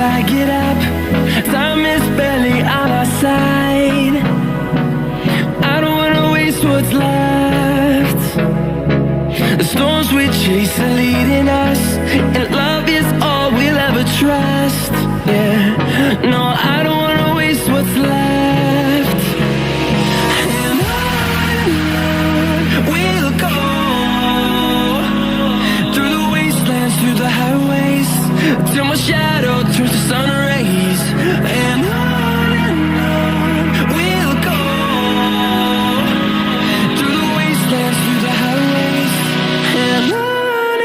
I get up. Time is barely on our side. I don't wanna waste what's left. The storms we chase are leading us, and love is all we'll ever trust. Yeah, no, I don't wanna waste what's left. And on we'll go, through the wastelands, through the highways, till my shadow turns to sun rays. And on we'll go, through the wastelands, through the highways, and on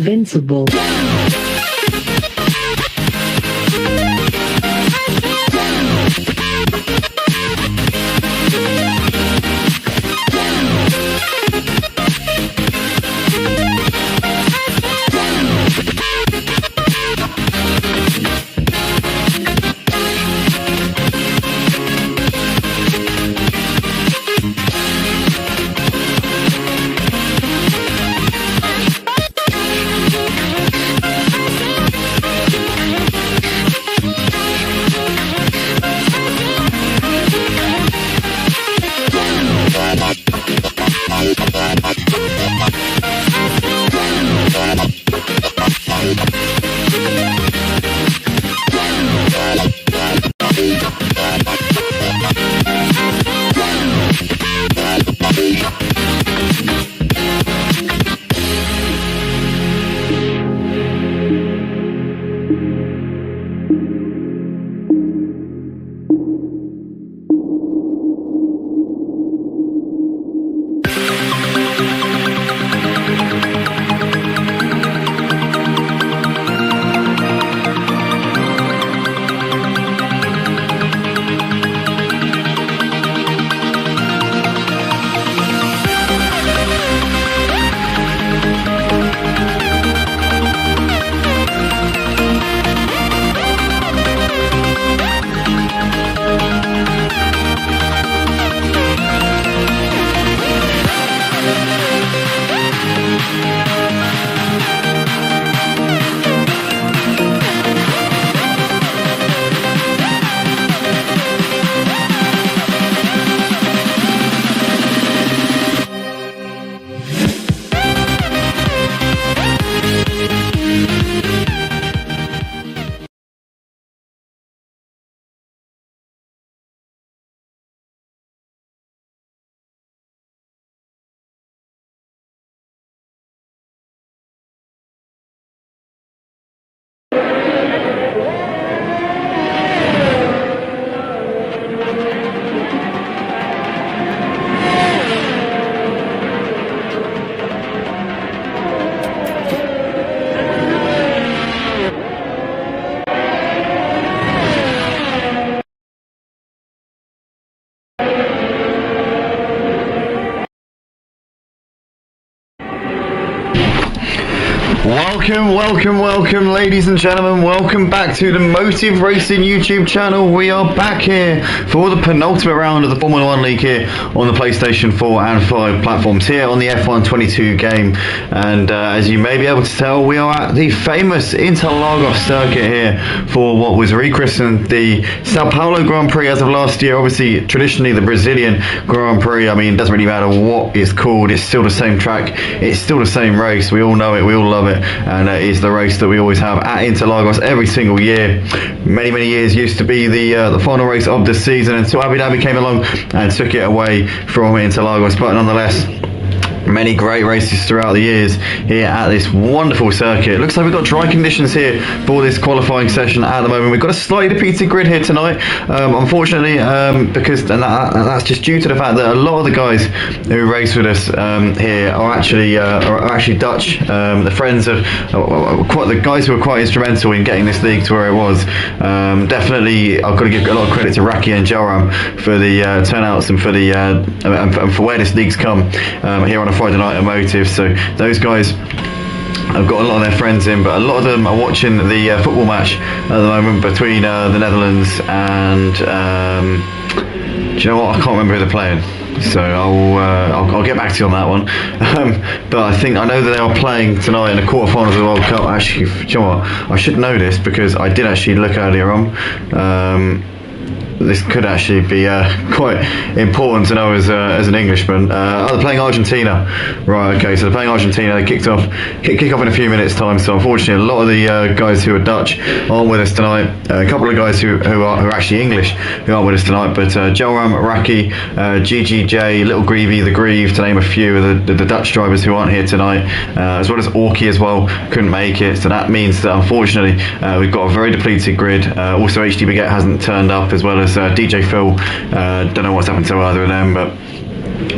invincible. Welcome, ladies and gentlemen. Welcome back to the Motive Racing YouTube channel. We are back here for the penultimate round of the Formula 1 League here on the PlayStation 4 and 5 platforms here on the F1 22 game. And as you may be able to tell, we are at the famous Interlagos circuit here for what was rechristened the Sao Paulo Grand Prix as of last year. Obviously, traditionally the Brazilian Grand Prix. I mean, it doesn't really matter what it's called. It's still the same track. It's still the same race. We all know it. We all love it. And it is the race that we always have at Interlagos every single year. Many years used to be the final race of the season until Abu Dhabi came along and took it away from Interlagos. But nonetheless, many great races throughout the years here at this wonderful circuit. It looks like we've got dry conditions here for this qualifying session at the moment. We've got a slightly depleted grid here tonight, unfortunately, because that's just due to the fact that a lot of the guys who race with us here are actually Dutch. The friends of quite the guys who were quite instrumental in getting this league to where it was. Definitely, I've got to give a lot of credit to Raki and Joram for the turnouts and for the and for where this league's come here on a Friday night at Motive. So those guys have got a lot of their friends in, but a lot of them are watching the football match at the moment between the Netherlands and do you know what? I can't remember who they're playing. So I'll get back to you on that one. But I know that they are playing tonight in the quarterfinals of the World Cup. Actually, do you know what? I should know this because I did actually look earlier on. This could actually be quite important to know as an Englishman. They're playing Argentina. Right, okay, so they're playing Argentina. They kick off in a few minutes' time. So unfortunately, a lot of the guys who are Dutch aren't with us tonight. A couple of guys who are actually English who aren't with us tonight. But Joram, Raki, GGJ, Little Greavy, The Grieve, to name a few of the Dutch drivers who aren't here tonight, as well as Orky as well, couldn't make it. So that means that unfortunately we've got a very depleted grid. Also, HD Baguette hasn't turned up, as well as DJ Phil. Don't know what's happened to either of them, but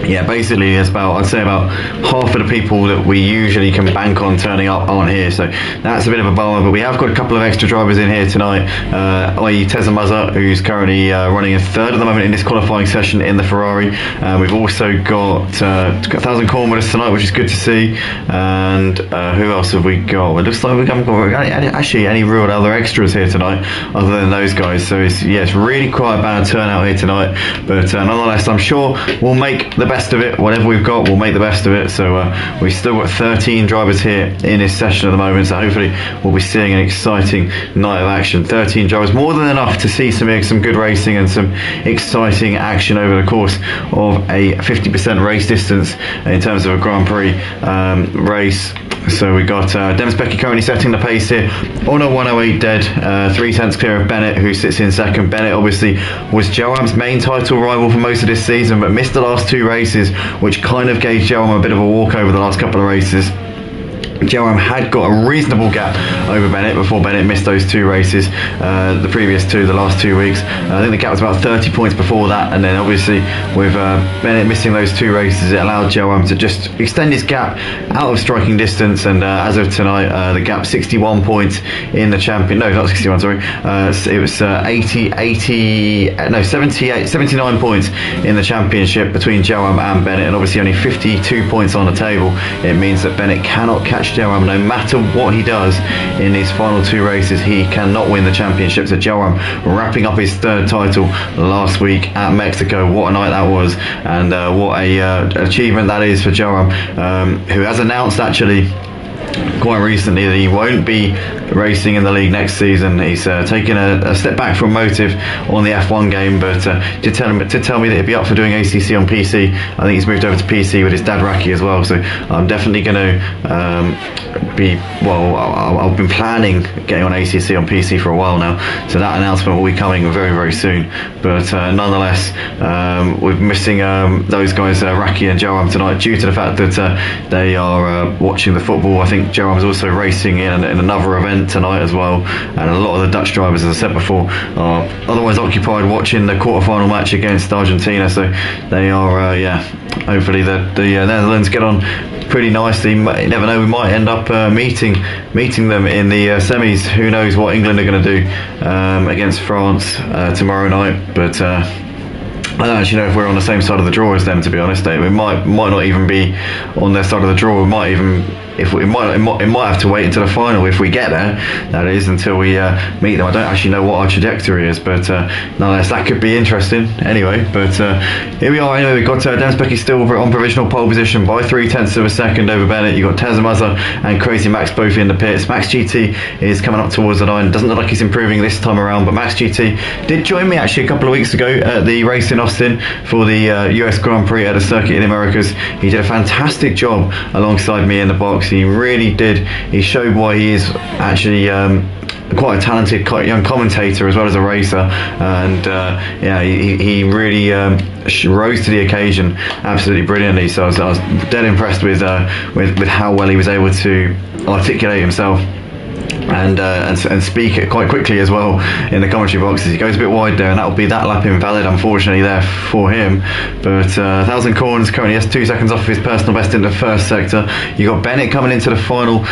yeah, basically it's I'd say about half of the people that we usually can bank on turning up aren't here, so that's a bit of a bummer. But we have got a couple of extra drivers in here tonight, i.e. Tezamaza, who's currently running in third at the moment in this qualifying session in the Ferrari. We've also got 1,000 Corn with us tonight, which is good to see. And who else have we got? It looks like we haven't got actually any real other extras here tonight other than those guys, so it's really quite a bad turnout here tonight, but nonetheless I'm sure we'll make the best of it. Whatever we've got, we'll make the best of it. So we've still got 13 drivers here in this session at the moment, so hopefully we'll be seeing an exciting night of action. 13 drivers, more than enough to see some good racing and some exciting action over the course of a 50% race distance in terms of a Grand Prix race. So we got Demis Becky currently setting the pace here on a 108 dead, 3 tenths clear of Bennett, who sits in second. Bennett obviously was Joam's main title rival for most of this season, but missed the last 2 races, which kind of gave Joam a bit of a walk over the last couple of races. Joam had got a reasonable gap over Bennett before Bennett missed those 2 races, the previous 2, the last 2 weeks. I think the gap was about 30 points before that, and then obviously with Bennett missing those 2 races, it allowed Joam to just extend his gap out of striking distance, and as of tonight, the gap 61 points in the champion. No, not 61, sorry. It was 79 points in the championship between Joam and Bennett, and obviously only 52 points on the table. It means that Bennett cannot catch Joam. No matter what he does in these final 2 races, he cannot win the championship. So Joam wrapping up his 3rd title last week at Mexico. What a night that was, and what a achievement that is for Joam, who has announced actually quite recently that he won't be racing in the league next season. He's taken a step back from Motive on the F1 game, but did tell me that he'd be up for doing ACC on PC. I think he's moved over to PC with his dad Raki as well, so I'm definitely going to I've been planning getting on ACC on PC for a while now, so that announcement will be coming very, very soon. But nonetheless, we're missing those guys, Raki and Joam, tonight due to the fact that they are watching the football. I think Joam's also racing in another event tonight as well, and a lot of the Dutch drivers, as I said before, are otherwise occupied watching the quarter-final match against Argentina, so they are hopefully the Netherlands get on pretty nicely. You never know, we might end up meeting them in the semis. Who knows what England are going to do against France tomorrow night, but I don't actually know if we're on the same side of the draw as them, to be honest. We might not even be on their side of the draw. We might even, it might have to wait until the final if we get there, that is, until we meet them. I don't actually know what our trajectory is, but nonetheless, that could be interesting anyway. But here we are. Anyway, we've got Demis Becky still on provisional pole position by 3 tenths of a second over Bennett. You've got Tezamaza and Crazy Max both in the pits. Max GT is coming up towards the line. Doesn't look like he's improving this time around, but Max GT did join me actually a couple of weeks ago at the race in Austin for the US Grand Prix at a circuit in the Americas. He did a fantastic job alongside me in the box. He really did. He showed why he is actually quite a talented young commentator as well as a racer, and he really rose to the occasion absolutely brilliantly. So I was dead impressed with how well he was able to articulate himself and speak it quite quickly as well in the commentary boxes. He goes a bit wide there, and that will be that lap invalid, unfortunately, there for him. But 1,000 Corns currently has 2 seconds off of his personal best in the first sector. You got Bennett coming into the final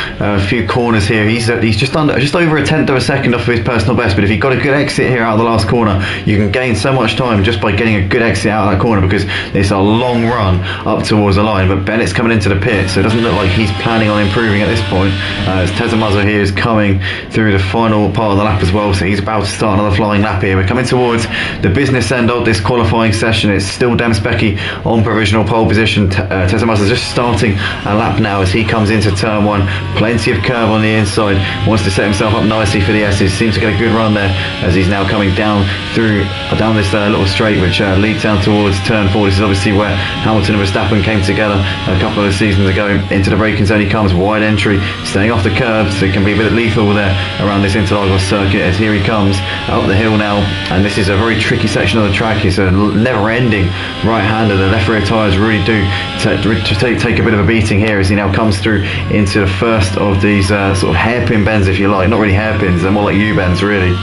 few corners here. He's just over a tenth of a second off of his personal best, but if he got a good exit here out of the last corner, you can gain so much time just by getting a good exit out of that corner, because it's a long run up towards the line. But Bennett's coming into the pit, so it doesn't look like he's planning on improving at this point, as Tezamaza here is coming through the final part of the lap as well, so he's about to start another flying lap here. We're coming towards the business end of this qualifying session. It's still Demis Becky on provisional pole position. Tezamaza's just starting a lap now as he comes into turn 1. Plenty of curve on the inside, wants to set himself up nicely for the S's. Seems to get a good run there as he's now coming down this little straight which leads down towards turn 4. This is obviously where Hamilton and Verstappen came together a couple of seasons ago. Into the braking zone he comes, wide entry, staying off the curves, so it can be a bit lethal there around this Interlagos circuit. As here he comes up the hill now, and this is a very tricky section of the track. It's a never-ending right-hander. The left rear tyres really do take a bit of a beating here as he now comes through into the first of these sort of hairpin bends, if you like. Not really hairpins, they're more like U-bends really.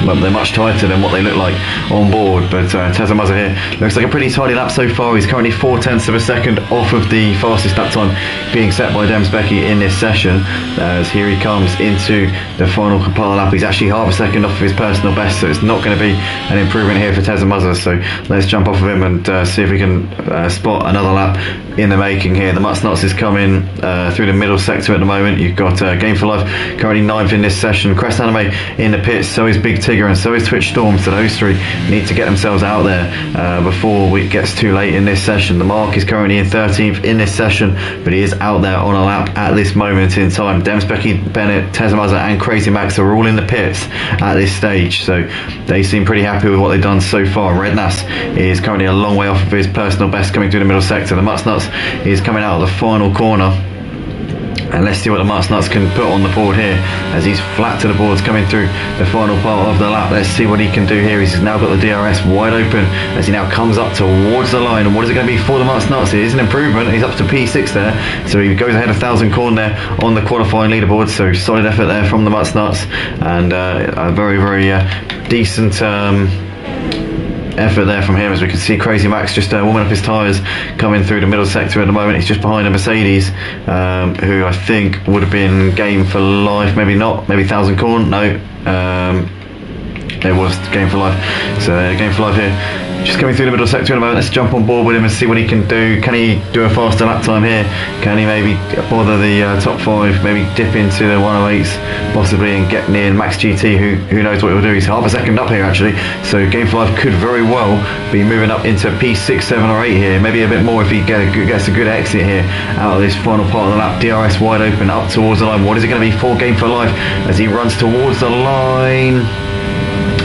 they're much tighter than what they look like on board. But Tezza Mazza here looks like a pretty tidy lap so far. He's currently 0.4 of a second off of the fastest lap time being set by Demsbecky in this session. As here he comes into the final part of the lap. He's actually half a second off of his personal best, so it's not going to be an improvement here for Tezza Mazza. So let's jump off of him and see if we can spot another lap in the making here. The Mutsnuts is coming through the middle sector at the moment. You've got Game for Life currently 9th in this session. Crest Anime in the pits, so is Big Tigger and so is Twitch Storm. So those three need to get themselves out there before it gets too late in this session. The Mark is currently in 13th in this session, but he is out there on a lap at this moment in time. Demsbecky, Bennett, Tezza Mazza and Crazy Max are all in the pits at this stage, so they seem pretty happy with what they've done so far. Red Nas is currently a long way off of his personal best coming through the middle sector. The Mutsnuts is coming out of the final corner, and let's see what the Mutsnuts can put on the board here as he's flat to the boards coming through the final part of the lap. Let's see what he can do here. He's now got the DRS wide open as he now comes up towards the line. And what is it going to be for the Mutsnuts? It is an improvement. He's up to P6 there, so he goes ahead of 1,000 corn there on the qualifying leaderboard. So solid effort there from the Mutsnuts, and a very, very decent effort there from him. As we can see, Crazy Max just warming up his tyres coming through the middle sector at the moment. He's just behind a Mercedes who I think would have been Game for Life, maybe not, maybe 1,000 corn, no, it was Game for Life. So Game for Life here just coming through the middle sector at the moment. Let's jump on board with him and see what he can do. Can he do a faster lap time here? Can he maybe bother the top 5, maybe dip into the 108s possibly and get near Max GT, who knows what he'll do. He's half a second up here actually, so Game for Life could very well be moving up into P6, 7 or 8 here, maybe a bit more if he gets a good exit here out of this final part of the lap. DRS wide open up towards the line. What is it going to be for Game for Life as he runs towards the line?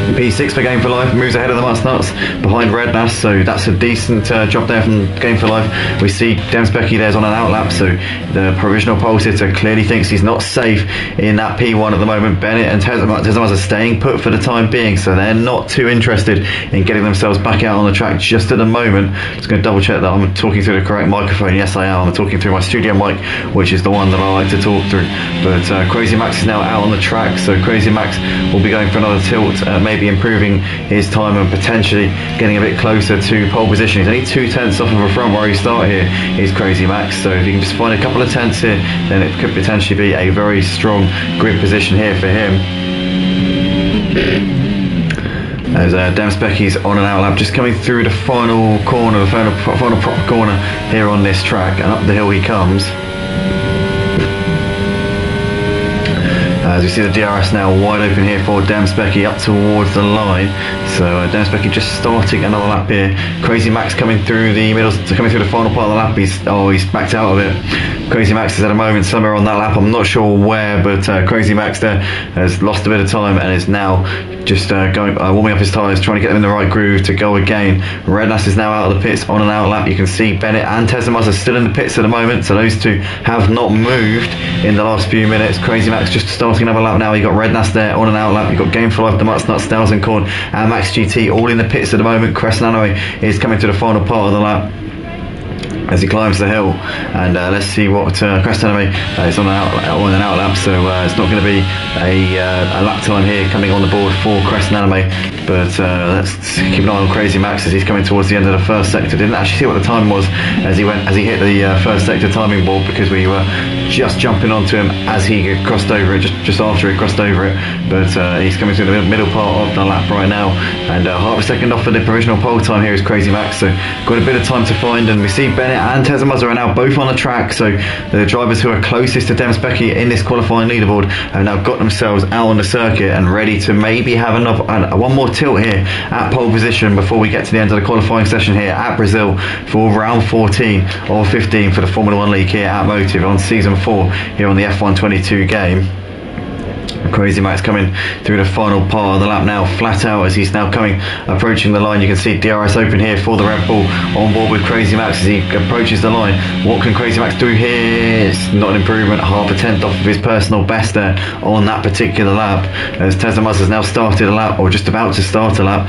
P6 for Game for Life, moves ahead of the Mutsnuts behind Red Nas, so that's a decent job there from Game for Life. We see Demsbecky there's on an outlap, so the provisional pole sitter clearly thinks he's not safe in that P1 at the moment. Bennett and Tezza Mazza are staying put for the time being, so they're not too interested in getting themselves back out on the track just at the moment. Just going to double check that I'm talking through the correct microphone. Yes, I am. I'm talking through my studio mic, which is the one that I like to talk through. But Crazy Max is now out on the track, so Crazy Max will be going for another tilt, maybe improving his time and potentially getting a bit closer to pole position. He's only 2/10 off of a front row start here is Crazy Max, so if he can just find a couple of tenths here, then it could potentially be a very strong grid position here for him. As Demsbecky's on an outlap, just coming through the final corner, the final proper corner here on this track, and up the hill he comes. As we see the DRS now wide open here for Demsbecky up towards the line. So Demsbecky just starting another lap here. Crazy Max coming through the middle, coming through the final part of the lap. He's backed out of it. Crazy Max is at a moment somewhere on that lap. I'm not sure where, but Crazy Max there has lost a bit of time and is now just warming up his tyres, trying to get them in the right groove to go again. Red Nas is now out of the pits on an outlap. You can see Bennett and Tezza Mazza are still in the pits at the moment, so those two have not moved in the last few minutes. Crazy Max just starting another lap now. You got Red Nas there on an outlap. You got Game for Life, the Mutsnuts, 1,000 corn, and Max GT all in the pits at the moment. Crest Nanoe is coming to the final part of the lap as he climbs the hill, and let's see what Crest Enemy is on an outlap, so it's not going to be a lap time here coming on the board for Crest Anime, but let's keep an eye on Crazy Max as he's coming towards the end of the first sector. Didn't actually see what the time was as he hit the first sector timing board, because we were just jumping onto him as he crossed over it, just after he crossed over it, but he's coming through the middle part of the lap right now, and half a second off for the provisional pole time here is Crazy Max, so got a bit of time to find, and we see Bennett and Tezza Mazza are now both on the track, so the drivers who are closest to Demsbecky in this qualifying leaderboard have now got themselves out on the circuit and ready to maybe have one more tilt here at pole position before we get to the end of the qualifying session here at Brazil for round 14 or 15 for the Formula 1 League here at Motive on season 4 here on the F122 game. Crazy Max coming through the final part of the lap now, flat out as he's now approaching the line. You can see DRS open here for the Red Bull on board with Crazy Max as he approaches the line. What can Crazy Max do here? It's not an improvement, half a tenth off of his personal best there on that particular lap, as Tezza Mazza has now started a lap, or just about to start a lap.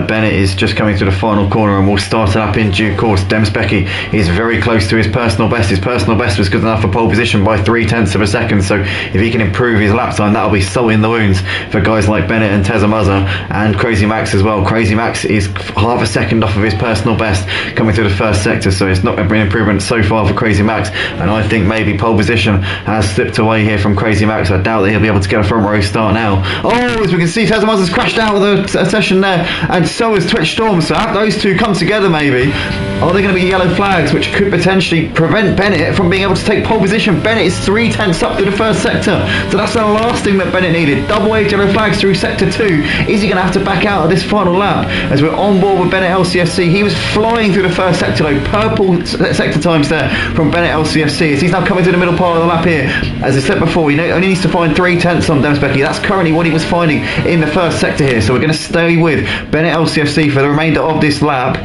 Bennett is just coming through the final corner and will start a lap in due course. Demsbecky is very close to his personal best. His personal best was good enough for pole position by 0.3 of a second, so if he can improve his lap time, that that'll be salt in the wounds for guys like Bennett and Tezamaza and Crazy Max as well. Crazy Max is half a second off of his personal best coming through the first sector, so it's not been an improvement so far for Crazy Max, and I think maybe pole position has slipped away here from Crazy Max. I doubt that he'll be able to get a front row start now. Oh, as we can see, Tezamaza's crashed out with a session there, and so has Twitch Storm, so have those two come together maybe. Are there going to be yellow flags which could potentially prevent Bennett from being able to take pole position? Bennett is 3/10 up through the first sector, so that's the last thing that Bennett needed. Double wave yellow flags through sector 2. Is he going to have to back out of this final lap? As we're on board with Bennett LCFC, he was flying through the first sector though. Purple sector times there from Bennett LCFC, as he's now coming to the middle part of the lap here. As I said before, he only needs to find 3/10 on Demsbecky. That's currently what he was finding in the first sector here, so we're going to stay with Bennett LCFC for the remainder of this lap,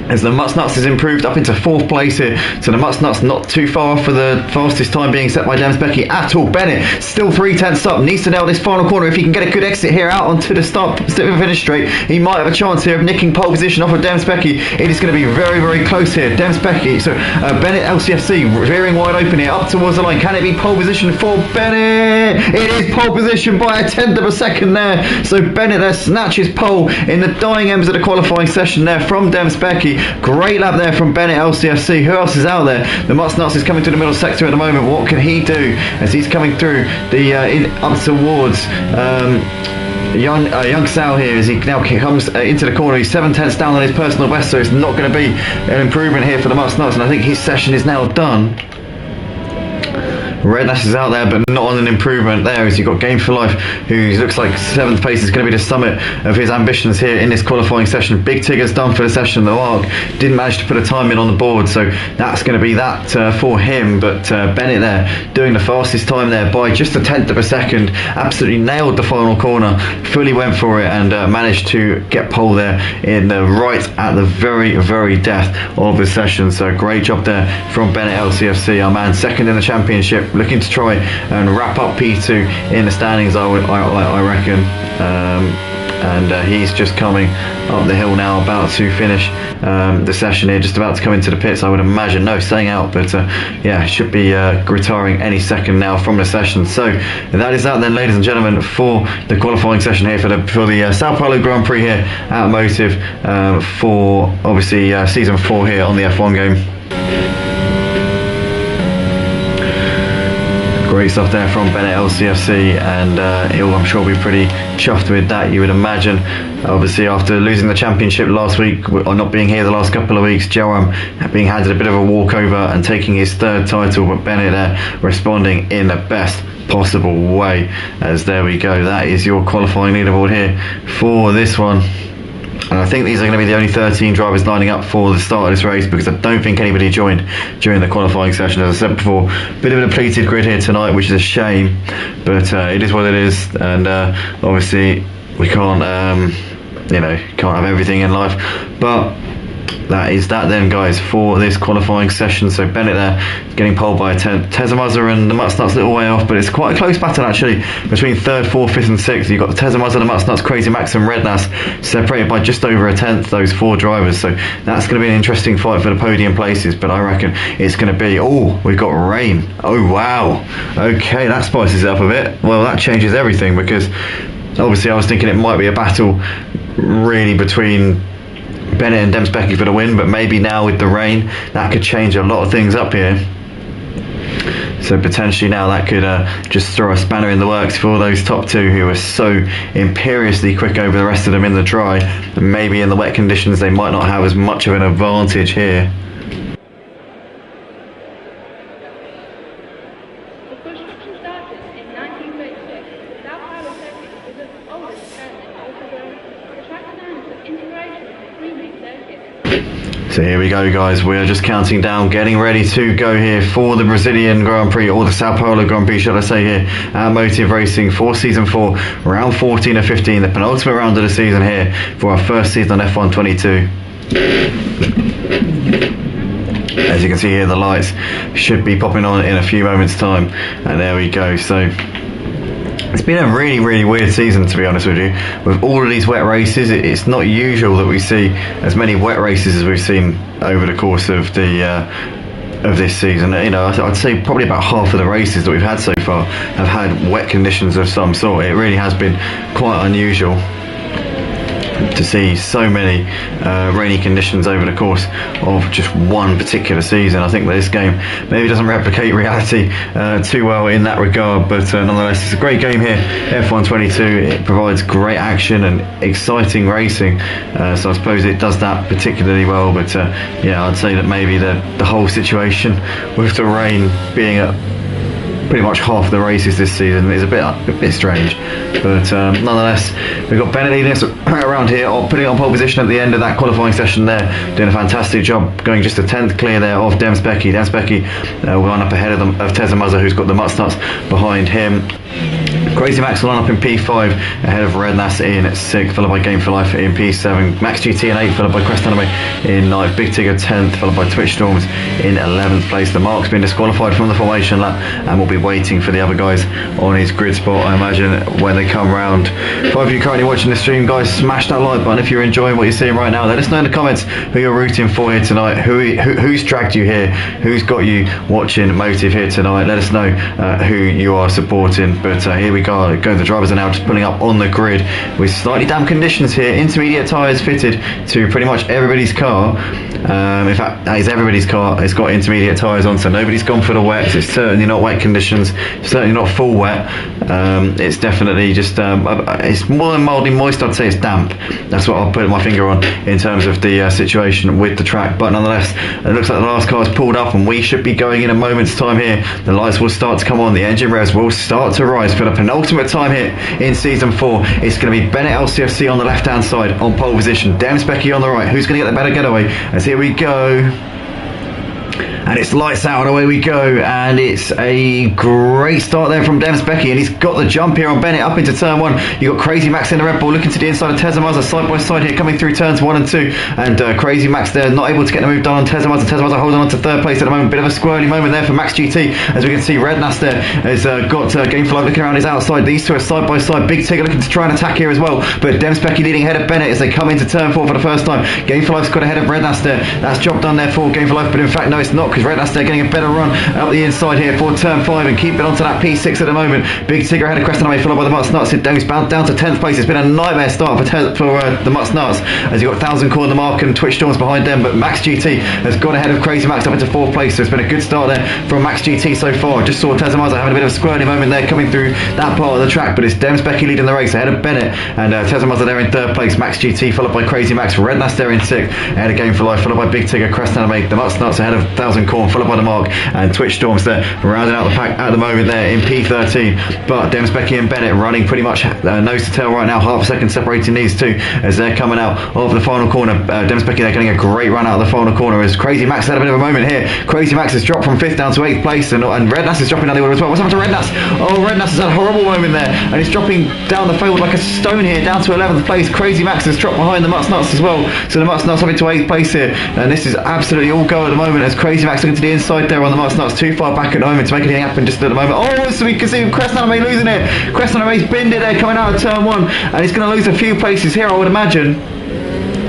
as the Mutsnuts has improved up into 4th place here. So the Mutsnuts not too far off for the fastest time being set by Demsbecky at all. Bennett still 3/10 up, needs to nail this final corner. If he can get a good exit here out onto the start finish straight, he might have a chance here of nicking pole position off of Demsbecky. It is going to be very, very close here. Demsbecky, so Bennett LCFC veering wide open here up towards the line. Can it be pole position for Bennett? It is pole position by a 1/10 of a second there. So Bennett there snatches pole in the dying embers of the qualifying session there from Demsbecky. Great lap there from Bennett LCFC. Who else is out there? The Mutsnuts is coming to the middle sector at the moment. What can he do as he's coming through the up towards young Sal here, as he now comes into the corner. He's 7/10 down on his personal best, so it's not going to be an improvement here for the Mutsnuts, and I think his session is now done. Red Nash is out there, but not on an improvement there, as you've got Game for Life, who looks like 7th place is going to be the summit of his ambitions here in this qualifying session. Big Tigger's done for the session. The Lark didn't manage to put a time in on the board, so that's going to be that for him. But Bennett there doing the fastest time there by just a 1/10 of a second. Absolutely nailed the final corner, fully went for it, and managed to get pole there in right at the very, very death of the session. So great job there from Bennett LCFC, our man, second in the championship, looking to try and wrap up P2 in the standings, I reckon. And he's just coming up the hill now, about to finish the session here, just about to come into the pits, I would imagine. No, staying out, but yeah, should be retiring any second now from the session. So that is that then, ladies and gentlemen, for the qualifying session here for the Sao Paulo Grand Prix here at Motive, for obviously season 4 here on the F1 game. Great stuff there from Bennett LCFC, and he'll, I'm sure, be pretty chuffed with that, you would imagine. Obviously, after losing the championship last week, or not being here the last couple of weeks, Joram being handed a bit of a walkover and taking his 3rd title, but Bennett there responding in the best possible way. As there we go, that is your qualifying leaderboard here for this one. And I think these are going to be the only 13 drivers lining up for the start of this race, because I don't think anybody joined during the qualifying session. As I said before, bit of a depleted grid here tonight, which is a shame, but it is what it is. And obviously we can't can't have everything in life, but that is that then, guys, for this qualifying session. So Bennett there getting pole by a 10th. Tezamaza and the Mutsnuts a little way off, but it's quite a close battle actually between 3rd, 4th, 5th and 6th. You've got the Tezamaza, the Mutsnuts, Crazy Max and Red Nas separated by just over a 10th, those 4 drivers. So that's going to be an interesting fight for the podium places, but I reckon it's going to be, oh, we've got rain. Oh wow, okay, that spices it up a bit. Well, that changes everything, because obviously I was thinking it might be a battle really between Bennett and Demsbecky for the win, but maybe now with the rain that could change a lot of things up here. So potentially now that could just throw a spanner in the works for those top 2 who are so imperiously quick over the rest of them in the dry, and maybe in the wet conditions they might not have as much of an advantage here. So here we go, guys, we are just counting down, getting ready to go here for the Brazilian Grand Prix, or the Sao Paulo Grand Prix, should I say, here at Motive Racing for season 4, round 14 of 15, the penultimate round of the season here for our first season on F1 22. As you can see here, the lights should be popping on in a few moments time, and there we go. So it's been a really, really weird season, to be honest with you. With all of these wet races, it's not usual that we see as many wet races as we've seen over the course of the of this season. You know, I'd say probably about half of the races that we've had so far have had wet conditions of some sort. It really has been quite unusual to see so many rainy conditions over the course of just one particular season. I think that this game maybe doesn't replicate reality too well in that regard, but nonetheless it's a great game here. F1 22, it provides great action and exciting racing, so I suppose it does that particularly well. But yeah, I'd say that maybe the whole situation with the rain being at pretty much half the races this season is a bit strange, but nonetheless we've got Bennett leading us around here, putting on pole position at the end of that qualifying session there, doing a fantastic job, going just a 10th clear there of Demspecki. Will line up ahead of Tezza Muzza, who's got the Mutsnuts behind him. Crazy Max will line up in P5 ahead of Red Nass in 6th, followed by Game for Life in P7, Max GT in 8th, followed by Crest Anime in 9th, Big Tigger 10th, followed by Twitch Storms in 11th place. The Mark's been disqualified from the formation lap and will be waiting for the other guys on his grid spot, I imagine, when they come round. For you currently watching the stream, guys, smash that like button if you're enjoying what you're seeing right now. Let us know in the comments who you're rooting for here tonight, who's dragged you here, who's got you watching Motive here tonight. Let us know who you are supporting. But here we go, the drivers are now just pulling up on the grid with slightly damp conditions here. Intermediate tyres fitted to pretty much everybody's car. In fact, that is everybody's car. It's got intermediate tyres on, so nobody's gone for the wets. It's certainly not wet conditions, certainly not full wet. It's definitely just it's more than mildly moist. I'd say it's damp. That's what I'll put my finger on in terms of the situation with the track. But nonetheless, it looks like the last car's pulled up and we should be going in a moment's time here. The lights will start to come on, the engine revs will start to rise for the penultimate time here in season 4. It's going to be Bennett LCFC on the left hand side on pole position, Demspecki on the right. Who's going to get the better getaway? As here we go, and it's lights out and away we go, and it's a great start there from Demspecki, and he's got the jump here on Bennett up into turn 1. You've got Crazy Max in the Red Bull looking to the inside of Tezza Muzza side by side here, coming through turns 1 and 2, and Crazy Max there not able to get the move done on Tezza Muzza. Tezza Muzza holding on to 3rd place at the moment. Bit of a squirrely moment there for Max GT, as we can see Red Nass there has got Game for Life looking around his outside. These two are side by side. Big Tigger looking to try and attack here as well, but Demspecki leading ahead of Bennett as they come into turn 4 for the first time. Game for Life's got ahead of Red Nass there. That's job done there for Game for Life, but in fact no, it's not, because Red Nass there getting a better run up the inside here for turn 5 and keep it onto that P6 at the moment. Big Tigger ahead of Crest Anime, followed by the Mutsnuts. He's bound down to 10th place. It's been a nightmare start for the Mutsnuts, as you've got 1000 Core in the mark and Twitch Storms behind them, but Max GT has gone ahead of Crazy Max up into 4th place, so it's been a good start there from Max GT so far. Just saw Tezza Muzza having a bit of a squirty moment there coming through that part of the track, but it's Demspecki leading the race ahead of Bennett, and Tezza Muzza there in 3rd place. Max GT followed by Crazy Max, Red Nass there in 6th ahead of Game for Life, followed by Big Tigger, Crest Anime, the Mutsnuts ahead of 1000 Core, followed by the Mark and Twitch Storms there rounding out the pack at the moment there in P13. But Demspecki and Bennett running pretty much nose to tail right now, half a second separating these two as they're coming out of the final corner. Demspecki they're getting a great run out of the final corner as Crazy Max had a bit of a moment here. Crazy Max has dropped from 5th down to 8th place, and Red Nass is dropping down the order as well. What's happened to Red Nass? Oh, Red Nass has had a horrible moment there, and he's dropping down the field like a stone here, down to 11th place. Crazy Max has dropped behind the Mutsnuts as well, so the Mutsnuts up into 8th place here, and this is absolutely all go at the moment as Crazy Max looking to the inside there on the Mutsnuts, too far back at the moment to make anything happen just at the moment. Oh, so we can see Crest Anime losing it. Crest Anime's binned it there coming out of turn 1, and he's going to lose a few places here, I would imagine.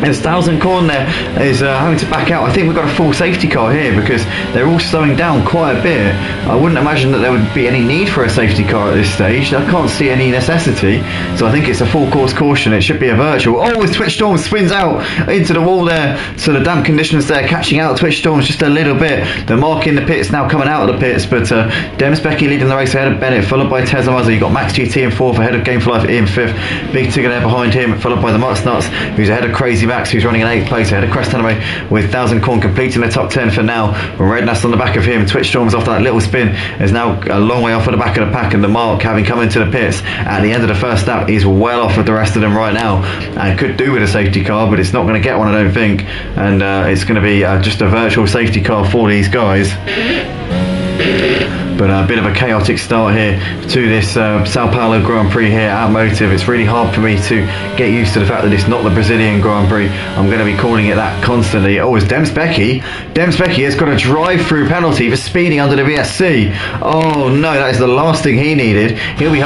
As 1000 Corn there is having to back out. I think we've got a full safety car here because they're all slowing down quite a bit. I wouldn't imagine that there would be any need for a safety car at this stage. I can't see any necessity, so I think it's a full course caution. It should be a virtual. Oh, as Twitch Storms spins out into the wall there, so the damp conditions there catching out Twitch Storms just a little bit. The Mark in the pits now coming out of the pits, but Demspecki leading the race ahead of Bennett, followed by Tezza Muzza. You've got Max GT in 4th ahead of Game for Life in 5th. Big Tigger there behind him, followed by the Mutsnuts, who's ahead of Crazy Max, who's running in 8th place ahead of Crest Anime with 1000 Corn completing the top 10 for now. Red Nass on the back of him. Twitch Storms after that little spin is now a long way off at the back of the pack, and the Mark, having come into the pits at the end of the first lap, is well off of the rest of them right now and could do with a safety car, but it's not going to get one, I don't think, and it's going to be just a virtual safety car for these guys. but a bit of a chaotic start here to this Sao Paulo Grand Prix here at Motive. It's really hard for me to get used to the fact that it's not the Brazilian Grand Prix. I'm going to be calling it that constantly. Oh, it's Demsbecky has got a drive-through penalty for speeding under the VSC. Oh no, that is the last thing he needed. He'll be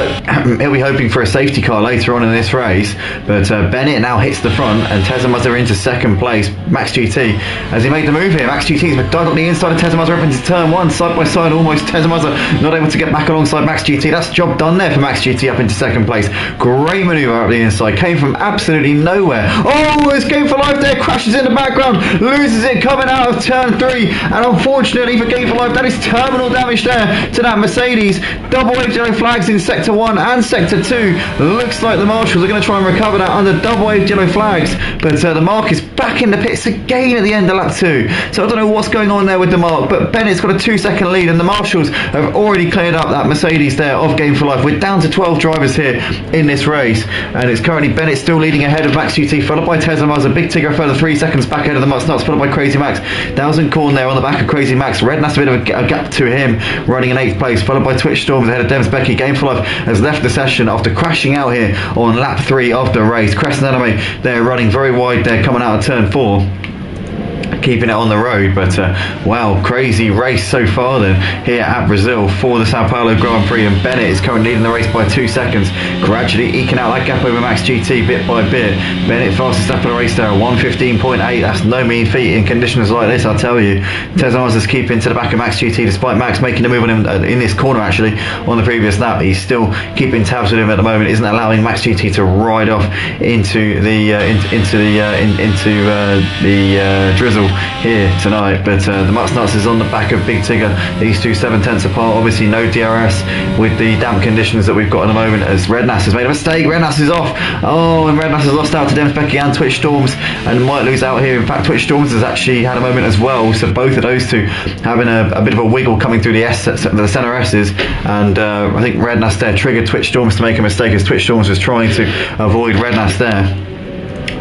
hoping for a safety car later on in this race, but Bennett now hits the front and Tezamazza into second place. Max GT, as he made the move here, Max GT's dived on the inside of Tezamazza up into turn one, side by side almost. Tezamazza not able to get back alongside Max GT. That's job done there for Max GT up into second place. Great manoeuvre up the inside, came from absolutely nowhere. Oh, it's Game for Life there, crashes in the background, loses it coming out of turn 3, and unfortunately for Game for Life, that is terminal damage there to that Mercedes. Double wave yellow flags in sector 1 and sector 2. Looks like the marshals are going to try and recover that under double wave yellow flags, but the mark is back in the pits again at the end of lap 2. So I don't know what's going on there with the mark, but Bennett's got a 2-second lead, and the marshals have already cleared up that Mercedes there of Game for Life. We're down to 12 drivers here in this race, and it's currently Bennett still leading ahead of Max GT, followed by Tezamazza. Big Tigger further 3 seconds back ahead of the Nuts, followed by Crazy Max. Thousand Corn there on the back of Crazy Max. Redknapp's a bit of a gap to him, running in 8th place, followed by Twitch Storms ahead of Demsbecky. Game for Life has left the session after crashing out here on lap 3 of the race. Crescent Anime there running very wide there, coming out of turn 4. Keeping it on the road, but wow, crazy race so far then here at Brazil for the Sao Paulo Grand Prix, and Bennett is currently leading the race by 2 seconds, gradually eking out that gap over Max GT bit by bit. Bennett fastest lap of the race there, 1:15.8. That's no mean feat in conditions like this, I'll tell you. Tezamazza's keeping to the back of Max GT despite Max making a move on him in this corner actually on the previous lap. He's still keeping tabs with him at the moment, isn't allowing Max GT to ride off into the drizzle here tonight, but the Nuts is on the back of Big Tigger. These two 7/10 apart. Obviously no DRS with the damp conditions that we've got at the moment, as Redknapp has made a mistake. Redknapp is off. Oh, and Redknapp has lost out to Demsbecky and Twitch Storms and might lose out here. In fact, Twitch Storms has actually had a moment as well, so both of those two having a bit of a wiggle coming through the center S's, and I think Redknapp there triggered Twitch Storms to make a mistake, as Twitch Storms was trying to avoid Redknapp there.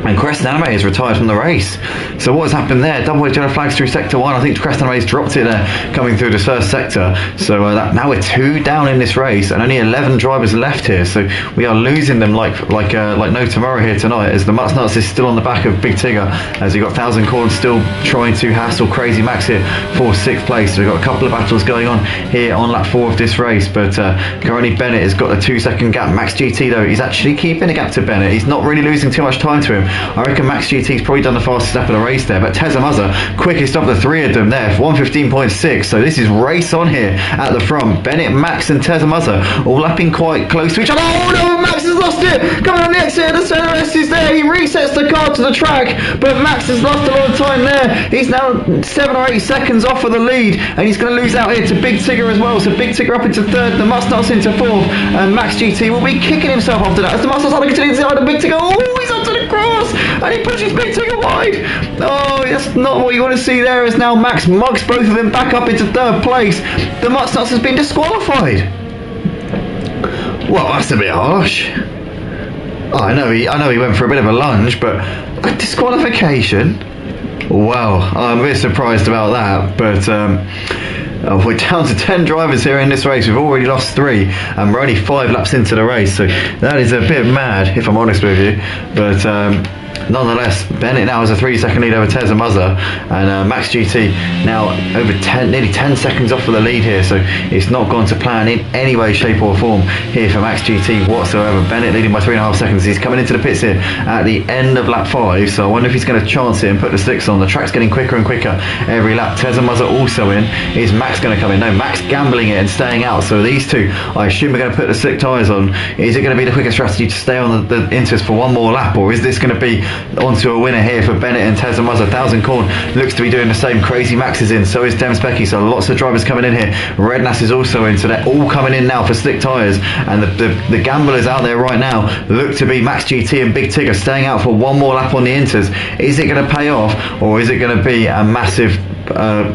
And Crescent Anime is retired from the race. So what has happened there? Double wave yellow flags through sector 1. I think Crescent Anime has dropped it there, coming through this first sector. So now we're 2 down in this race, and only 11 drivers left here. So we are losing them like no tomorrow here tonight, as the Nuts is still on the back of Big Tigger, as you got Thousand Corn still trying to hassle Crazy Max here for 6th place. So we've got a couple of battles going on here on lap 4 of this race, but currently Bennett has got a 2-second gap. Max GT though, he's actually keeping a gap to Bennett. He's not really losing too much time to him. I reckon Max GT's probably done the fastest lap of the race there, but Tezamazza quickest of the 3 of them there, 1:15.6. So this is race on here at the front. Bennett, Max and Tezamazza all lapping quite close to each other. Oh no, Max has lost it! Coming on the exit, the center S is there. He resets the car to the track, but Max has lost a lot of time there. He's now 7 or 8 seconds off of the lead, and he's going to lose out here to Big Tigger as well. So Big Tigger up into 3rd, the Nuts into 4th, and Max GT will be kicking himself after that, as the Nuts are to the inside of Big Tigger. Oh, he's up to the cross, and he pushes Big Tigger wide. Oh, that's not what you want to see there, as now Max mugs both of them back up into 3rd place. The Nuts has been disqualified. Well, that's a bit harsh. Oh, I know he went for a bit of a lunge, but a disqualification? Wow, I'm a bit surprised about that, but we're down to 10 drivers here in this race. We've already lost 3, and we're only 5 laps into the race, so that is a bit mad, if I'm honest with you. But nonetheless, Bennett now has a 3-second lead over Tezamazza, and Max GT now over nearly 10 seconds off of the lead here, so it's not gone to plan in any way, shape or form here for Max GT whatsoever. Bennett leading by 3.5 seconds. He's coming into the pits here at the end of lap 5, so I wonder if he's going to chance it and put the slicks on. The track's getting quicker and quicker every lap. Tezamazza also in. Is Max going to come in? No, Max gambling it and staying out. So these two, I assume, are going to put the slick tyres on. Is it going to be the quicker strategy to stay on the Inters for one more lap, or is this going to be onto a winner here for Bennett and Tezamazza? Thousand Corn looks to be doing the same. Crazy Max is in, so is Demsbecky, so lots of drivers coming in here. Redknapp is also in, so they're all coming in now for slick tyres, and the gamblers out there right now look to be Max GT and Big Tigger staying out for one more lap on the Inters. Is it going to pay off, or is it going to be a massive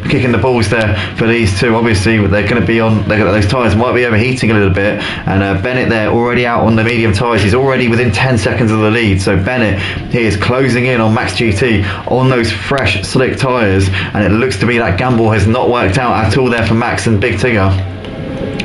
kicking the balls there for these two? Obviously they're going to be on, those tyres might be overheating a little bit, and Bennett there already out on the medium tyres. He's already within 10 seconds of the lead, so Bennett he is closing in on Max GT on those fresh slick tyres, and it looks to be that gamble has not worked out at all there for Max and Big Tigger.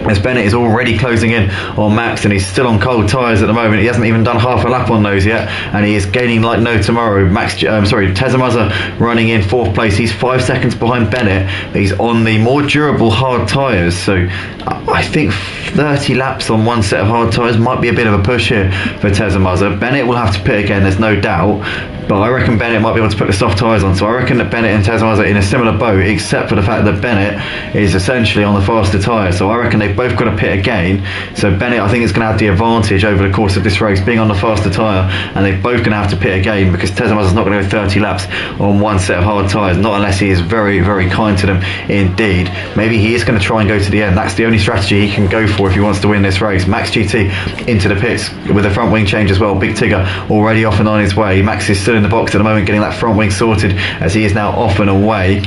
as Bennett is already closing in on Max, and he's still on cold tyres at the moment. He hasn't even done half a lap on those yet, and he is gaining like no tomorrow. Tezamaza running in 4th place. He's 5 seconds behind Bennett. He's on the more durable hard tyres, so I think 30 laps on one set of hard tyres might be a bit of a push here for Tezamaza. Bennett will have to pit again, there's no doubt, but I reckon Bennett might be able to put the soft tyres on. So I reckon that Bennett and Tezamaza are in a similar boat, except for the fact that Bennett is essentially on the faster tyre. So I reckon they've both got to pit again. So Bennett, I think, is going to have the advantage over the course of this race, being on the faster tyre, and they're both going to have to pit again, because Tezamaza's not going to go 30 laps on one set of hard tyres, not unless he is very, very kind to them indeed. Maybe he is going to try and go to the end. That's the only strategy he can go for if he wants to win this race. Max GT into the pits with a front wing change as well. Big Tigger already off and on his way. Max is still in the box at the moment, getting that front wing sorted, as he is now off and away.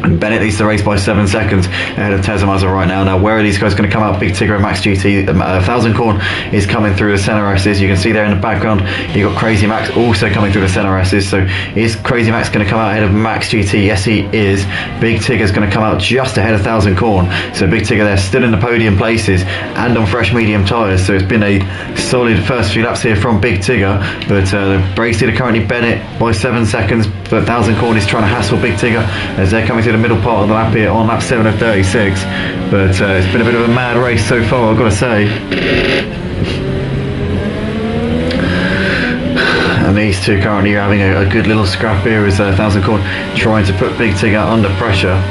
And Bennett leads the race by 7 seconds ahead of Tezamaza right now. Now, where are these guys going to come out? Big Tigger and Max GT. 1000 Corn is coming through the centre S's. You can see there in the background, you've got Crazy Max also coming through the centre S's. So is Crazy Max going to come out ahead of Max GT? Yes, he is. Big Tigger's going to come out just ahead of 1000 Corn. So Big Tigger there still in the podium places and on fresh medium tyres. So it's been a solid first few laps here from Big Tigger. But the race leader currently Bennett by 7 seconds. But 1000 Corn is trying to hassle Big Tigger as they're coming through the middle part of the lap here on lap 7 of 36. But it's been a bit of a mad race so far, I've got to say. And these two currently are having a good little scrap here as 1000 Corn trying to put Big Tigger under pressure.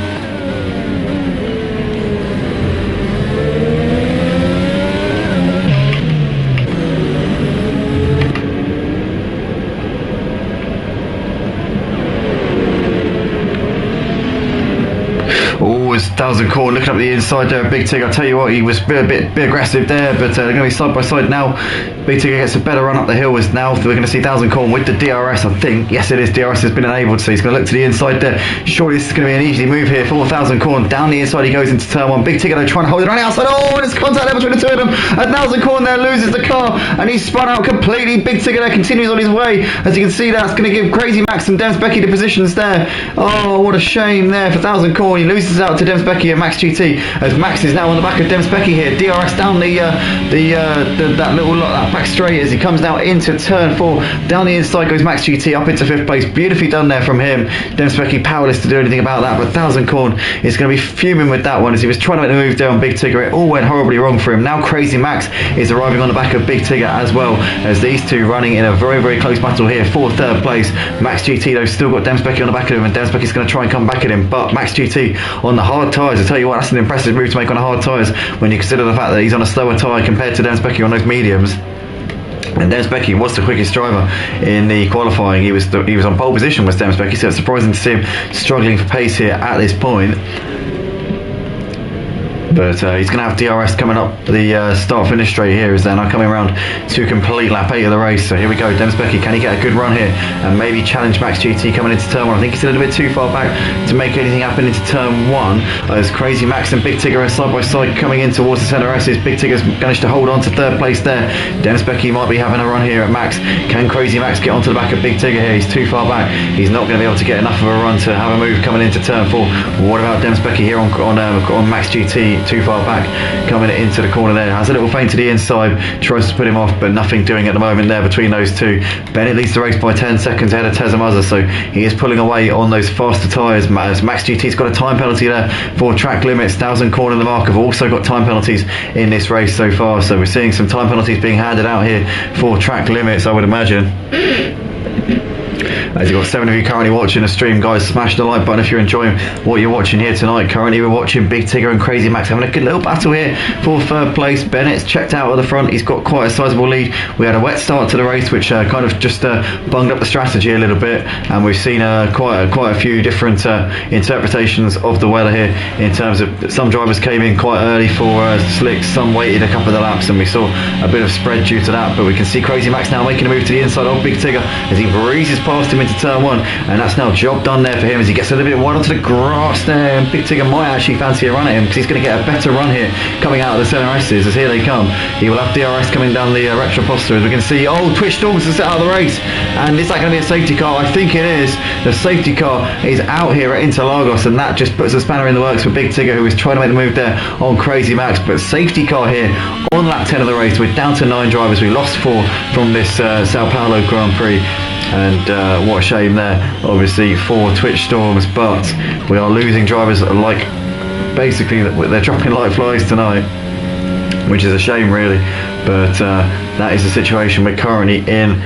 Always 1000 Corn looking up the inside there. Big Tigger, I'll tell you what, he was a bit aggressive there, but they're going to be side by side now. Big Tigger gets a better run up the hill, as now we're going to see 1000 Corn with the DRS, I think. Yes, it is. DRS has been enabled, so he's going to look to the inside there. Surely this is going to be an easy move here for 1000 Corn. Down the inside he goes into turn 1. Big Tigger though trying to hold it on the outside. Oh, and it's contact there between the two of them. And 1000 Corn there loses the car, and he's spun out completely. Big Tigger there continues on his way. As you can see, that's going to give Crazy Max and Dems Becky the positions there. Oh, what a shame there for 1000 Corn. He loses out to Dems Becky and Max GT, as Max is now on the back of Dems Becky here. DRS down that back straight as he comes now into turn 4. Down the inside goes Max GT up into 5th place. Beautifully done there from him. Dems Becky powerless to do anything about that, but 1000 Corn is going to be fuming with that one as he was trying to make the move down Big Tigger. It all went horribly wrong for him. Now Crazy Max is arriving on the back of Big Tigger as well, as these two running in a very, very close battle here for 3rd place. Max GT though still got Dems Becky on the back of him, and Dems Becky's going to try and come back at him, but Max GT on the hard tyres, I tell you what, that's an impressive move to make on the hard tyres when you consider the fact that he's on a slower tyre compared to Dems Becky on those mediums. And Dems Becky was the quickest driver in the qualifying. He was on pole position with Dems Becky, so it's surprising to see him struggling for pace here at this point. But he's going to have DRS coming up the start-finish straight here as they're now coming around to complete lap 8 of the race. So here we go, Dems Becky, can he get a good run here and maybe challenge Max GT coming into turn 1? I think he's a little bit too far back to make anything happen into turn 1. As Crazy Max and Big Tigger are side by side coming in towards the centre S's. Big Tigger's managed to hold on to 3rd place there. Dems Becky might be having a run here at Max. Can Crazy Max get onto the back of Big Tigger here? He's too far back. He's not going to be able to get enough of a run to have a move coming into turn 4. What about Dems Becky here on Max GT? Too far back, coming into the corner there, has a little feint to the inside, tries to put him off, but nothing doing at the moment there between those two. Bennett leads the race by 10 seconds ahead of Tezamaza, so he is pulling away on those faster tyres. As Max GT's got a time penalty there for track limits. 1000 Corn and the Mark have also got time penalties in this race so far, so we're seeing some time penalties being handed out here for track limits, I would imagine. As you've got 7 of you currently watching the stream, guys, smash the like button if you're enjoying what you're watching here tonight. Currently we're watching Big Tigger and Crazy Max having a good little battle here for 3rd place. Bennett's checked out at the front, he's got quite a sizable lead. We had a wet start to the race, which kind of just bunged up the strategy a little bit, and we've seen quite a few different interpretations of the weather here, in terms of some drivers came in quite early for slicks, some waited a couple of the laps, and we saw a bit of spread due to that. But we can see Crazy Max now making a move to the inside of Big Tigger as he breezes past him into into turn 1, and that's now job done there for him as he gets a little bit wide onto the grass there, and Big Tigger might actually fancy a run at him because he's going to get a better run here coming out of the CRSs as here they come. He will have DRS coming down the retro poster as we can see. Oh, Twitch Storms to set out of the race, and is that going to be a safety car? I think it is. The safety car is out here at Interlagos, and that just puts a spanner in the works for Big Tigger, who is trying to make the move there on Crazy Max. But safety car here on lap 10 of the race. We're down to 9 drivers. We lost 4 from this Sao Paulo Grand Prix, and what a shame there, obviously, for Twitch Storms. But we are losing drivers like, basically, they're dropping like flies tonight, which is a shame really. But that is the situation we're currently in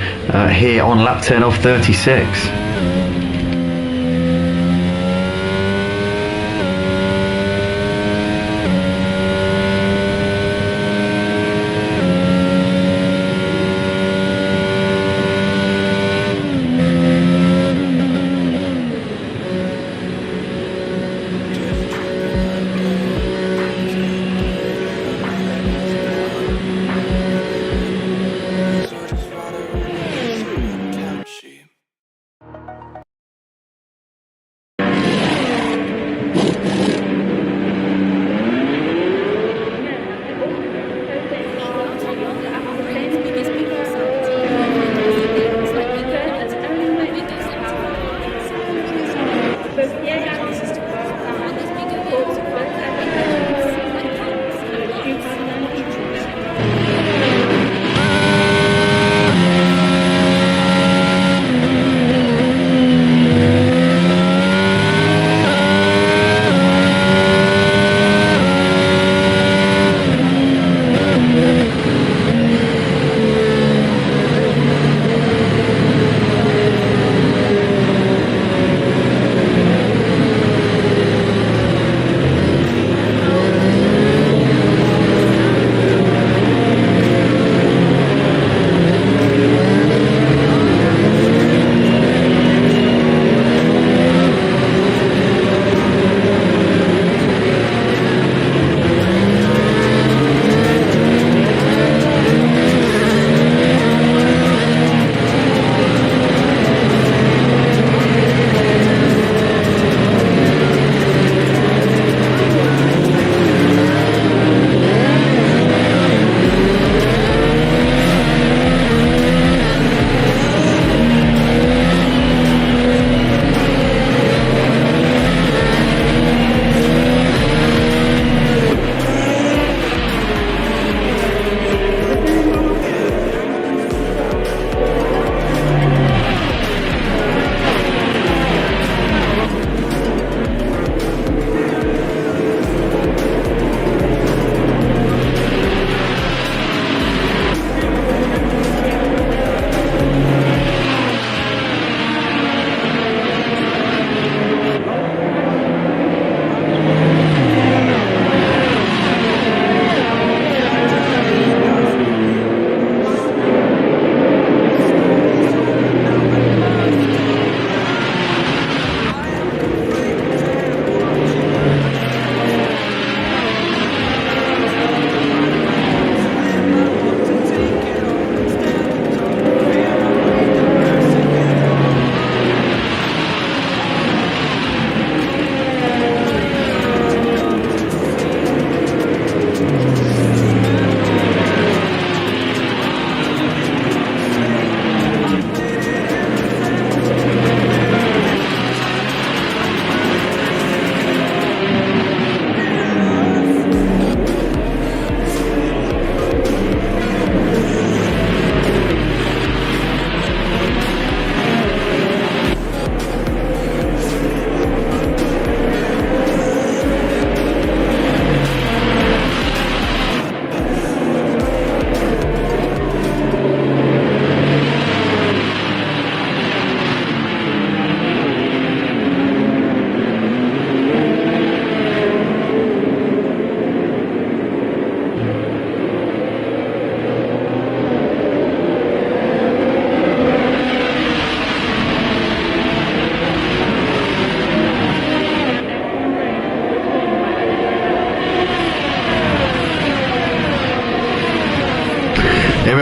here on lap 10 of 36.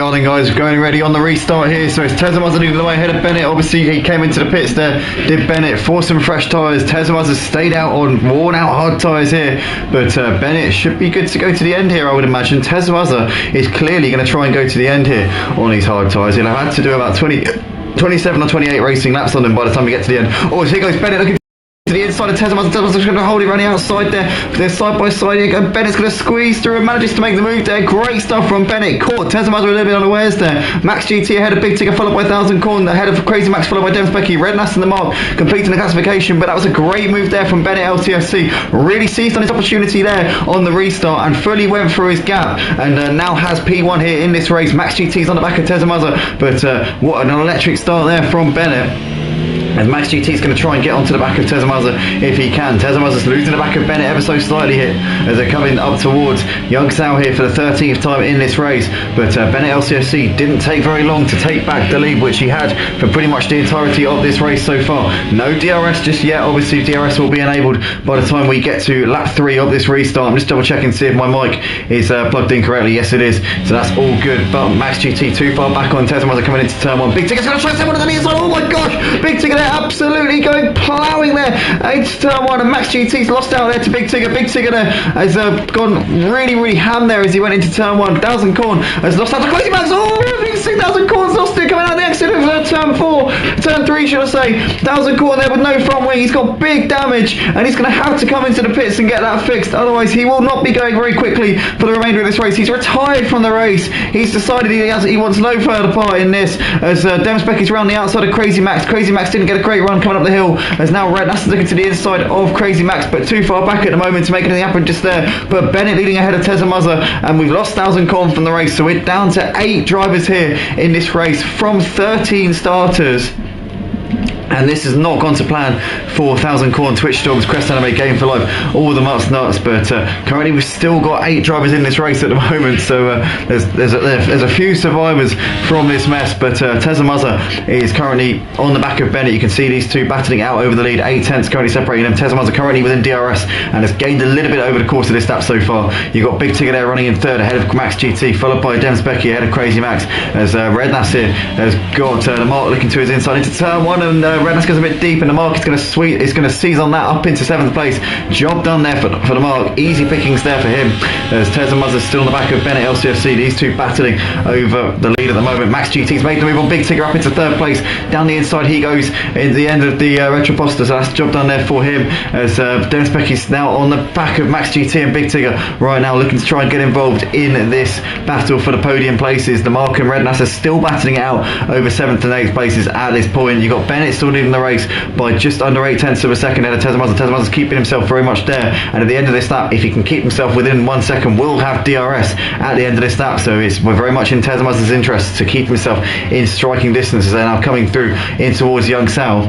are then, guys, going ready on the restart here. So it's Tezamazza leading the way ahead of Bennett. Obviously he came into the pits there, did Bennett for some fresh tyres. Tezamazza stayed out on worn out hard tyres here, but Bennett should be good to go to the end here, I would imagine. Tezamazza is clearly going to try and go to the end here on these hard tyres. He'll have had to do about 27 or 28 racing laps on them by the time we get to the end. Oh, here goes Bennett looking to the inside of Tezamazza. Tezamazza's going to hold it running outside there. They're side by side here. And Bennett's going to squeeze through and manages to make the move there. Great stuff from Bennett. Caught Tezamazza a little bit unawares there. Max GT ahead of Big Tigger, followed by 1000 Corn, ahead of Crazy Max, followed by Dems Becky. Red Nass in the mark, completing the classification. But that was a great move there from Bennett LTFC. Really seized on his opportunity there on the restart and fully went through his gap. And now has P1 here in this race. Max GT's on the back of Tezamazza. But what an electric start there from Bennett. And Max GT is going to try and get onto the back of Tezamazza if he can. Tezamazza's losing the back of Bennett ever so slightly here as they're coming up towards Young Sao here for the 13th time in this race. But Bennett LCFC didn't take very long to take back the lead, which he had for pretty much the entirety of this race so far. No DRS just yet. Obviously DRS will be enabled by the time we get to lap 3 of this restart. I'm just double checking to see if my mic is plugged in correctly. Yes, it is. So that's all good. But Max GT too far back on Tezamazza coming into turn 1. Big Tigger's going to try someone on the inside. Oh my gosh! Big Tigger there absolutely going ploughing there into turn 1, and Max GT's lost out there to Big Tigger. Big Tigger there has gone really ham there as he went into turn 1. 1000 Corn has lost out to Crazy Max. Oh, 6000 Corn's lost it coming out the exit of turn 4, turn 3 should I say. 1000 Corn there with no front wing. He's got big damage and he's going to have to come into the pits and get that fixed, otherwise he will not be going very quickly for the remainder of this race. He's retired from the race. He's decided he wants no further part in this as Dems Becky's around the outside of Crazy Max. Crazy Max didn't get a great run coming up the hill as now Red Nass is looking to the inside of Crazy Max, but too far back at the moment to make anything happen just there. But Bennett leading ahead of Tezamazza, and we've lost 1000 Corn from the race, so we're down to 8 drivers here in this race from 13 starters. And this has not gone to plan for 1000 Corn, Twitch Storms, Crest Anime, Game for Life, all the Mutt's Nuts. But currently we've still got 8 drivers in this race at the moment, so there's a few survivors from this mess. But Tezamazza is currently on the back of Bennett. You can see these two battling out over the lead. 8 tenths currently separating them. Tezamazza currently within DRS and has gained a little bit over the course of this lap so far. You've got Big Tigger there running in 3rd ahead of Max GT, followed by Dems Becky ahead of Crazy Max, as Red Nass here has got the mark looking to his inside into turn 1, and Red Nass goes a bit deep, and the mark is going to seize on that up into 7th place. Job done there for the mark. Easy pickings there for him as Tezamazza's still on the back of Bennett LCFC. These two battling over the lead at the moment. Max GT's made the move on Big Tigger up into 3rd place. Down the inside he goes in the end of the Retroposter, so that's the job done there for him as Dems Becky's now on the back of Max GT and Big Tigger right now, looking to try and get involved in this battle for the podium places. The mark and Red Nass are still battling it out over 7th and 8th places at this point. You've got Bennett still leading the race by just under 8 tenths of a second ahead of Tezamazza. Tezamazza's keeping himself very much there, and at the end of this lap, if he can keep himself within 1 second, will have DRS at the end of this lap. So we're very much in Tezamazza's interest to keep himself in striking distance as they're now coming through in towards Young Sao.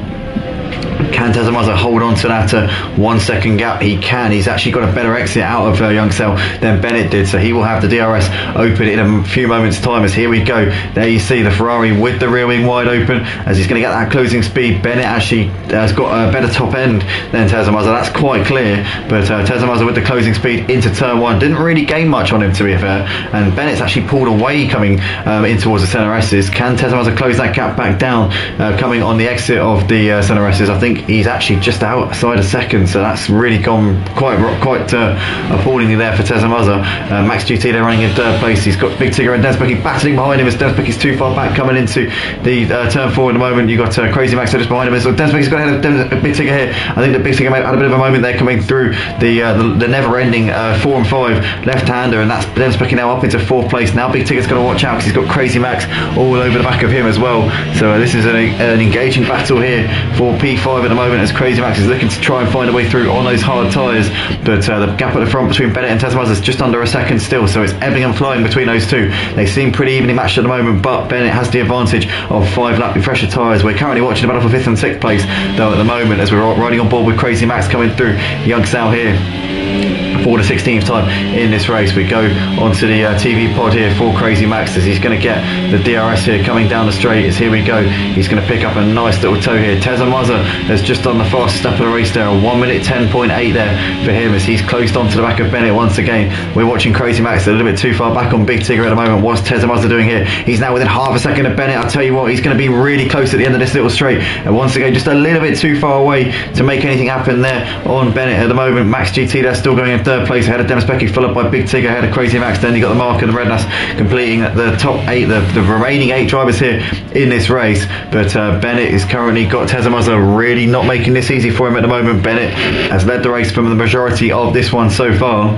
Can Tezamazza hold on to that 1 second gap? He can. He's actually got a better exit out of Young Sao than Bennett did, so he will have the DRS open in a few moments time. As here we go, there you see the Ferrari with the rear wing wide open as he's going to get that closing speed. Bennett actually has got a better top end than Tezamazza, that's quite clear, but Tezamazza with the closing speed into turn 1 didn't really gain much on him, to be fair, and Bennett's actually pulled away coming in towards the centre S's. Can Tezamazza close that gap back down coming on the exit of the centre S's? I think he's actually just outside a second, so that's really gone quite appallingly there for Tezamazza. Max GT there running in 3rd place. He's got Big Tigger and Dems Becky battling behind him as Dems Becky's too far back coming into the turn 4 at the moment. You've got Crazy Max just behind him, so Dems Becky's got ahead of Big Tigger here. I think that Big Tigger had a bit of a moment there coming through the never-ending 4 and 5 left-hander, and that's Dems Becky now up into 4th place. Now Big Tigger's going to watch out because he's got Crazy Max all over the back of him as well. So this is an engaging battle here for P5 at the moment as Crazy Max is looking to try and find a way through on those hard tyres, but the gap at the front between Bennett and Tezamazza is just under a second still, so it's ebbing and flowing between those two. They seem pretty evenly matched at the moment, but Bennett has the advantage of 5 lap fresher tyres. We're currently watching the battle for 5th and 6th place though at the moment as we're riding on board with Crazy Max coming through Young Sao here. for the 16th time in this race. We go onto the TV pod here for Crazy Max as he's going to get the DRS here coming down the straight. As here we go, he's going to pick up a nice little toe here. Tezamaza has just done the fastest step of the race there, a 1 minute 10.8 there for him as he's closed onto the back of Bennett once again. We're watching Crazy Max a little bit too far back on Big Tigger at the moment. What's Tezamaza doing here? He's now within half a second of Bennett. I'll tell you what, he's going to be really close at the end of this little straight, and once again just a little bit too far away to make anything happen there on Bennett at the moment. Max GT there still going in third place ahead of Dennis Becky, followed by Big Tigger ahead of Crazy Max. Then you got the Mark and the Rednass completing the top 8, the remaining 8 drivers here in this race. But Bennett is currently got Tezamaza really not making this easy for him at the moment. Bennett has led the race from the majority of this one so far,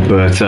but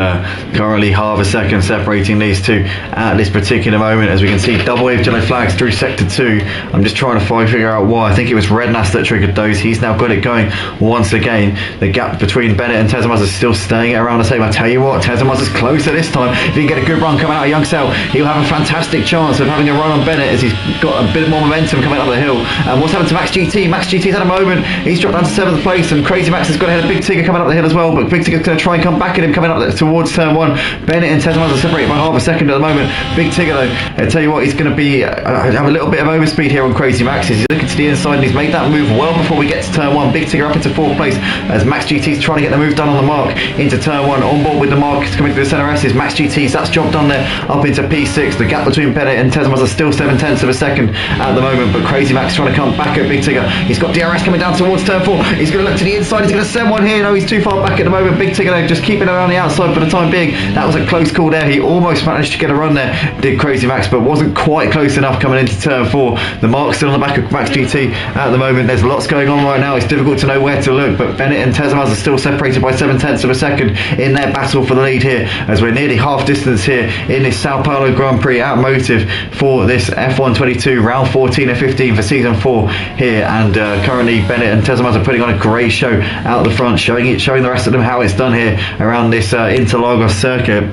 currently half a second separating these two at this particular moment. As we can see, double wave yellow flags through sector 2. I'm just trying to figure out why. I think it was Rednass that triggered those. He's now got it going once again. The gap between Bennett and Tezamaza is still staying at around the same. I tell you what, Tezamaza's closer this time. If he can get a good run coming out of Young Cell, he'll have a fantastic chance of having a run on Bennett as he's got a bit more momentum coming up the hill. And what's happened to Max GT? Max GT's had a moment. He's dropped down to 7th place, and Crazy Max has got ahead of Big Tigger coming up the hill as well, but Big Tigger's going to try and come back at him coming up towards turn 1. Bennett and Tezamaza separated by half a second at the moment. Big Tigger though, I tell you what, he's going to be have a little bit of overspeed here on Crazy Max. He's looking to the inside and he's made that move well before we get to turn 1. Big Tigger up into 4th place as Max GT's trying to get the move done on the Mark into turn 1. On board with the Mark coming through the centre S is Max GT's. That's job done there up into P6. The gap between Bennett and Tezamaza is still 7/10 of a second at the moment, but Crazy Max trying to come back at Big Tigger. He's got DRS coming down towards turn 4. He's going to look to the inside. He's going to send one here. No, he's too far back at the moment. Big Tigger though, just keeping it around the outside for the time being. That was a close call there. He almost managed to get a run there, did Crazy Max, but wasn't quite close enough coming into turn 4. The Mark's still on the back of Max GT at the moment. There's lots going on right now. It's difficult to know where to look, but Bennett and Tezamaza are still separated by 7/10 of a second in their battle for the lead here, as we're nearly half distance here in this Sao Paulo Grand Prix at Motive for this F1 22 round 14 and 15 for season 4 here. And currently Bennett and Tezamaza are putting on a great show out the front, showing the rest of them how it's done here around this Interlagos circuit.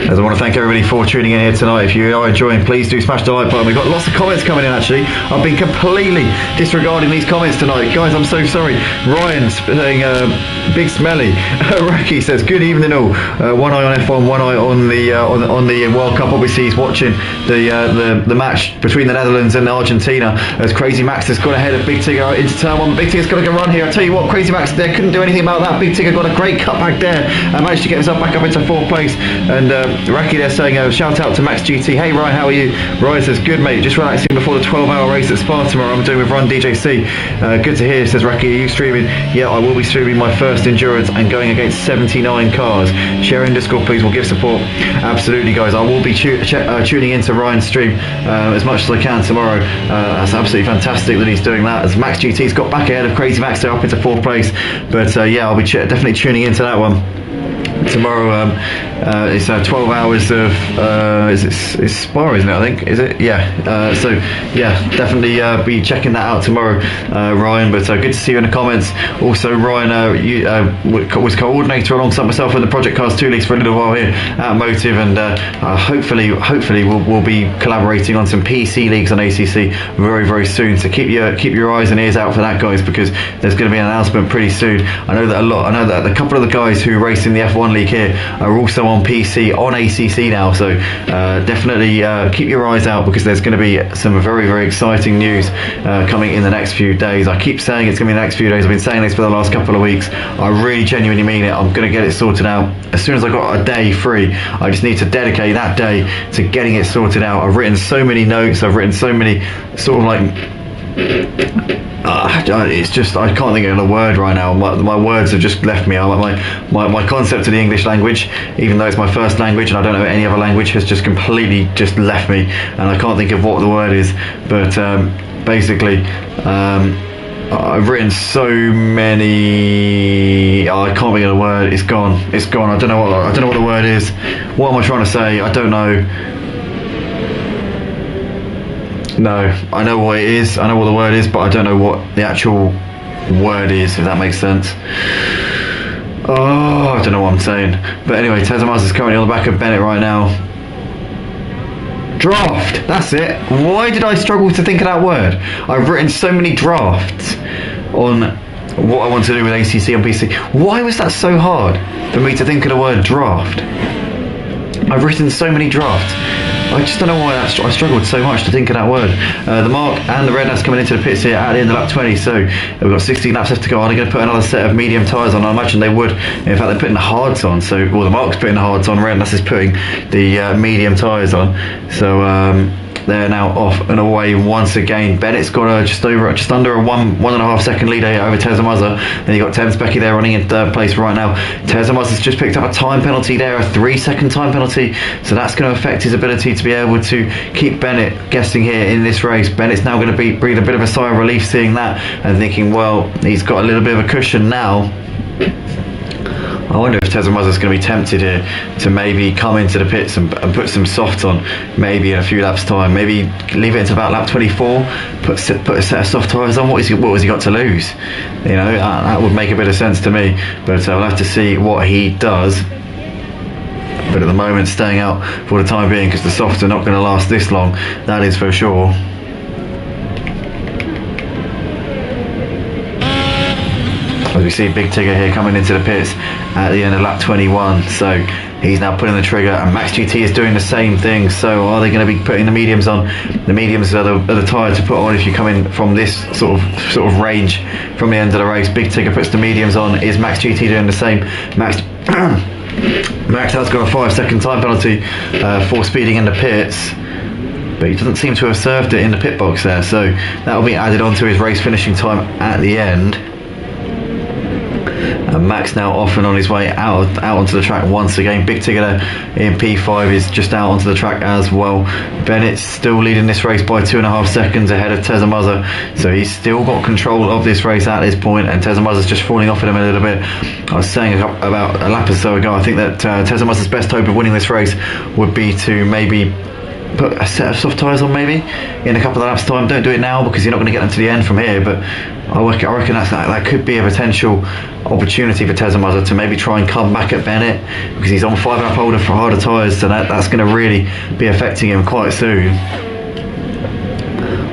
As I want to thank everybody for tuning in here tonight. If you are enjoying, please do smash the like button. We've got lots of comments coming in actually. I've been completely disregarding these comments tonight. Guys, I'm so sorry. Ryan's saying big smelly. Rocky says good evening all. One eye on F1, one eye on the World Cup. Obviously he's watching the match between the Netherlands and Argentina as Crazy Max has got ahead of Big Tigger into turn 1. Big Tigger's got a good run here. I tell you what, Crazy Max there couldn't do anything about that. Big Tigger got a great cutback there and managed to get himself back up into 4th place. And Raki there saying shout out to Max GT. Hey Ryan, how are you? Ryan says good mate, just relaxing before the 12-hour race at Spa tomorrow. I'm doing with Run DJC. Good to hear, says Raki. Are you streaming? Yeah, I will be streaming my first endurance and going against 79 cars. Sharing Discord please, will give support. Absolutely guys, I will be tuning into Ryan's stream as much as I can tomorrow. That's absolutely fantastic that he's doing that, as Max GT's got back ahead of Crazy Max, they're up into 4th place. But yeah, I'll be definitely tuning into that one tomorrow. It's 12 hours of it's Spa, isn't it? I think, is it? Yeah. So yeah, definitely be checking that out tomorrow, Ryan. But good to see you in the comments. Also, Ryan, you was coordinator alongside myself in the Project Cars 2 leagues for a little while here at Motive, and hopefully we'll be collaborating on some PC leagues on ACC very soon. So keep your eyes and ears out for that, guys, because there's going to be an announcement pretty soon. I know that a couple of the guys who race in the F1 league here are also on PC on ACC now, so definitely keep your eyes out, because there's going to be some very exciting news coming in the next few days. I keep saying it's going to be the next few days. I've been saying this for the last couple of weeks. I really genuinely mean it. I'm going to get it sorted out as soon as I've got a day free. I just need to dedicate that day to getting it sorted out. I've written so many notes, I've written so many sort of like it's just, I can't think of a word right now. My words have just left me. My concept of the English language, even though it's my first language and I don't know any other language, has just completely just left me, and I can't think of what the word is. But basically I've written so many. I can't think of the word. It's gone. I don't know what the word is. What am I trying to say? I don't know. No, I know what it is. I know what the word is, but I don't know what the actual word is, if that makes sense. Oh, I don't know what I'm saying. But anyway, Tezamaza is currently on the back of Bennett right now. Draft, that's it. Why did I struggle to think of that word? I've written so many drafts on what I want to do with ACC on PC. Why was that so hard for me to think of the word draft? I've written so many drafts. I just don't know why I struggled so much to think of that word. The Mark and the Red Nats coming into the pits here at the end of lap 20, so we've got 16 laps left to go. Are they going to put another set of medium tyres on? I imagine they would. In fact, they're putting the hards on, so, well, the Mark's putting the hards on, Red Nats is putting the medium tyres on. So they're now off and away once again. Bennett's got just under a 1.5 second lead over Tezza Mazza. Then you got Thames Becky there running in third place right now. Tezza Mazza's just picked up a time penalty there, a 3-second time penalty. So that's going to affect his ability to be able to keep Bennett guessing here in this race. Bennett's now going to breathe a bit of a sigh of relief seeing that and thinking, well, he's got a little bit of a cushion now. I wonder if Tezza Mazza's going to be tempted here to maybe come into the pits and put some softs on, maybe in a few laps time, maybe leave it until about lap 24, put a set of soft tyres on. What has he got to lose? You know, that would make a bit of sense to me, but we'll have to see what he does. But at the moment, staying out for the time being, because the softs are not going to last this long, that is for sure. As we see Big Tigger here coming into the pits at the end of lap 21, so he's now putting the trigger, and Max GT is doing the same thing. So are they going to be putting the mediums on? The mediums are the tyre to put on if you come in from this sort of range from the end of the race. Big Tigger puts the mediums on. Is Max GT doing the same? Max has got a 5-second time penalty for speeding in the pits, but he doesn't seem to have served it in the pit box there, so that will be added on to his race finishing time at the end. And Max now off and on his way out onto the track once again. Big Tigger in P5 is just out onto the track as well. Bennett's still leading this race by 2.5 seconds ahead of Tezza Mazza, so he's still got control of this race at this point, and Tezza Mazza's just falling off in him a little bit. I was saying about a lap or so ago, I think that Tezza Mazza's best hope of winning this race would be to maybe put a set of soft tyres on maybe in a couple of laps time. Don't do it now because you're not going to get them to the end from here, but I reckon that could be a potential opportunity for Tezza Mazza to maybe try and come back at Bennett, because he's on 5 lap holder for harder tyres, so that's going to really be affecting him quite soon.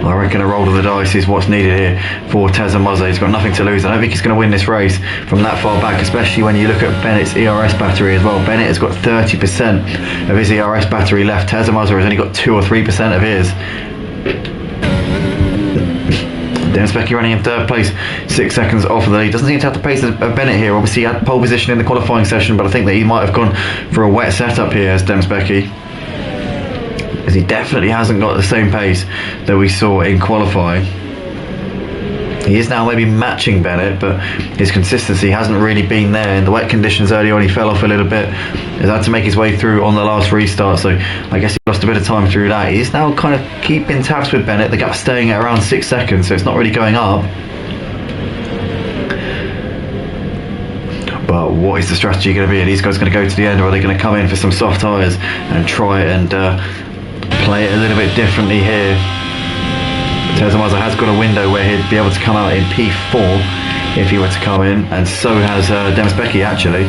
I reckon a roll of the dice is what's needed here for Tezza Mazza. He's got nothing to lose. I don't think he's going to win this race from that far back, especially when you look at Bennett's ERS battery as well. Bennett has got 30% of his ERS battery left. Tezza Mazza has only got 2 or 3% of his. Dennis Becky running in third place, 6 seconds off of the lead. Doesn't seem to have the pace of Bennett here. Obviously he had pole position in the qualifying session, but I think that he might have gone for a wet setup here as Dennis Becky, as he definitely hasn't got the same pace that we saw in qualifying. He is now maybe matching Bennett, but his consistency hasn't really been there. In the wet conditions early on, he fell off a little bit. He's had to make his way through on the last restart, so I guess he lost a bit of time through that. He's now kind of keeping tabs with Bennett. The gap's staying at around 6 seconds, so it's not really going up. But what is the strategy going to be? Are these guys going to go to the end, or are they going to come in for some soft tyres and try and play it a little bit differently here? Tezza Mazza has got a window where he'd be able to come out in P4 if he were to come in, and so has Dennis Becky actually.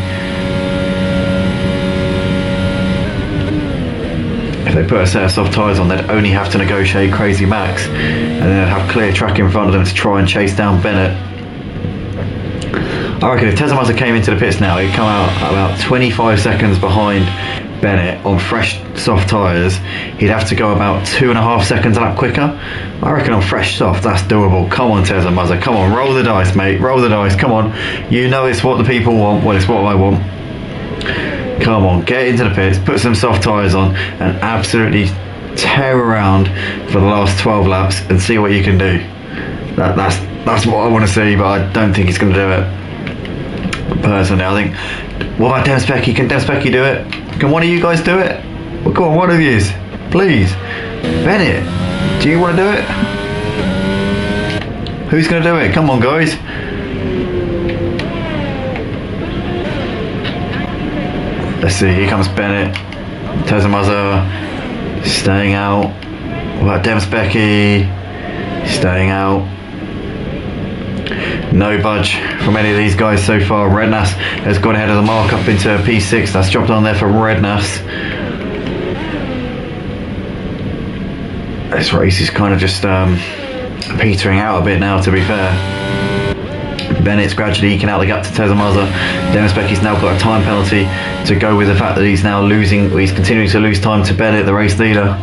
If they put a set of soft tyres on, they'd only have to negotiate Crazy Max, and then they'd have clear track in front of them to try and chase down Bennett. I reckon if Tezza Mazza came into the pits now, he'd come out about 25 seconds behind Bennett on fresh soft tyres. He'd have to go about 2.5 seconds a lap quicker. I reckon on fresh soft that's doable. Come on Tezza Mazza, come on, roll the dice mate, roll the dice, come on. You know it's what the people want, well it's what I want. Come on, get into the pits, put some soft tyres on and absolutely tear around for the last 12 laps and see what you can do. That's what I want to see, but I don't think he's going to do it. Personally, I think, what about Dennis Becky? Can Dennis Becky do it? Can one of you guys do it? Well, come on, one of yous, please. Bennett, do you want to do it? Who's going to do it? Come on, guys. Let's see, here comes Bennett. Tezza Mazza staying out. What about Dennis Becky? Staying out. No budge from any of these guys so far. Rednas has gone ahead of the mark up into P6. That's dropped on there for Rednas. This race is kind of just petering out a bit now, to be fair. Bennett's gradually eking out the gap to Tezamaza. Demspecky's now got a time penalty to go with the fact that he's continuing to lose time to Bennett, the race leader.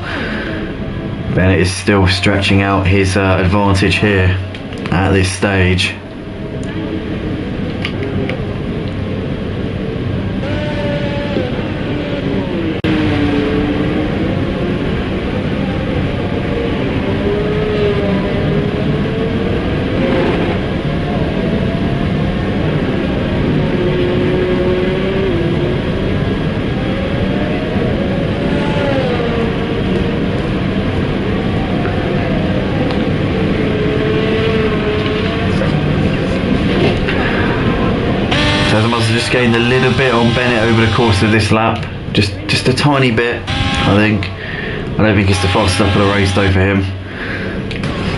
Bennett is still stretching out his advantage here at this stage. Just gained a little bit on Bennett over the course of this lap, just a tiny bit. I don't think it's the fastest lap of the race though for him.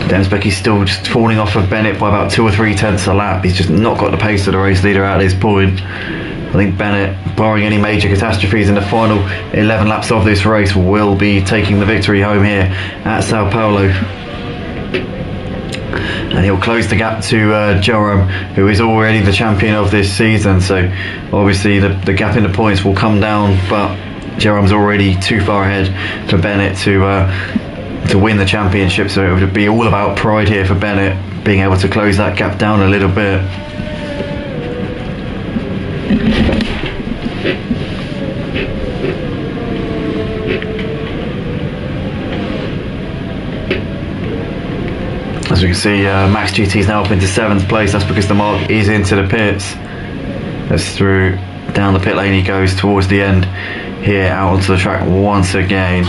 Demspecky's still just falling off of Bennett by about 2 or 3 tenths a lap. He's just not got the pace of the race leader at this point. I think Bennett, barring any major catastrophes in the final 11 laps of this race, will be taking the victory home here at Sao Paulo. And he'll close the gap to Joram, who is already the champion of this season. So obviously the gap in the points will come down, but Joram's already too far ahead for Bennett to win the championship. So it would be all about pride here for Bennett, being able to close that gap down a little bit. As we can see, Max GT is now up into 7th place. That's because the mark is into the pits. That's through down the pit lane he goes towards the end here, out onto the track once again.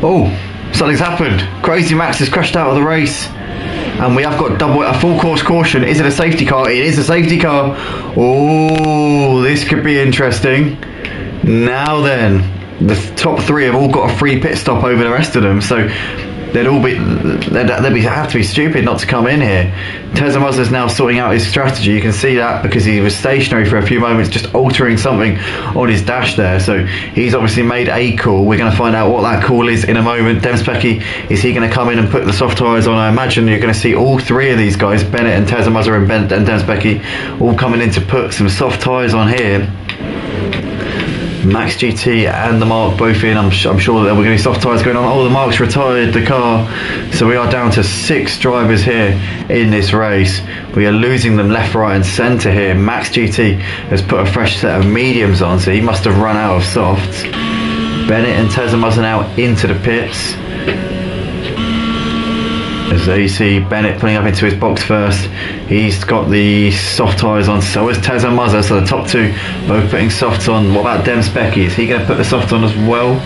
Oh, something's happened. Crazy Max has crashed out of the race, and we have got a full course caution. Is it a safety car? It is a safety car. Oh, this could be interesting. Now then, the top 3 have all got a free pit stop over the rest of them, so they'd have to be stupid not to come in here. Tezamaza's now sorting out his strategy. You can see that because he was stationary for a few moments, just altering something on his dash there. So he's obviously made a call. We're going to find out what that call is in a moment. Demspecky, is he going to come in and put the soft tyres on? I imagine you're going to see all 3 of these guys, Bennett and Tezamaza and Demspecky, all coming in to put some soft tyres on here. Max GT and the Mark both in. I'm sure that there were going to be soft tyres going on. Oh, the Mark's retired the car, so we are down to 6 drivers here in this race. We are losing them left, right and centre here. Max GT has put a fresh set of mediums on, so he must have run out of softs. Bennett and Tezamaza now into the pits. As you see Bennett pulling up into his box first, he's got the soft tyres on, so is Tezamaza, so the top 2 both putting softs on. What about Demspecky? Is he going to put the soft on as well?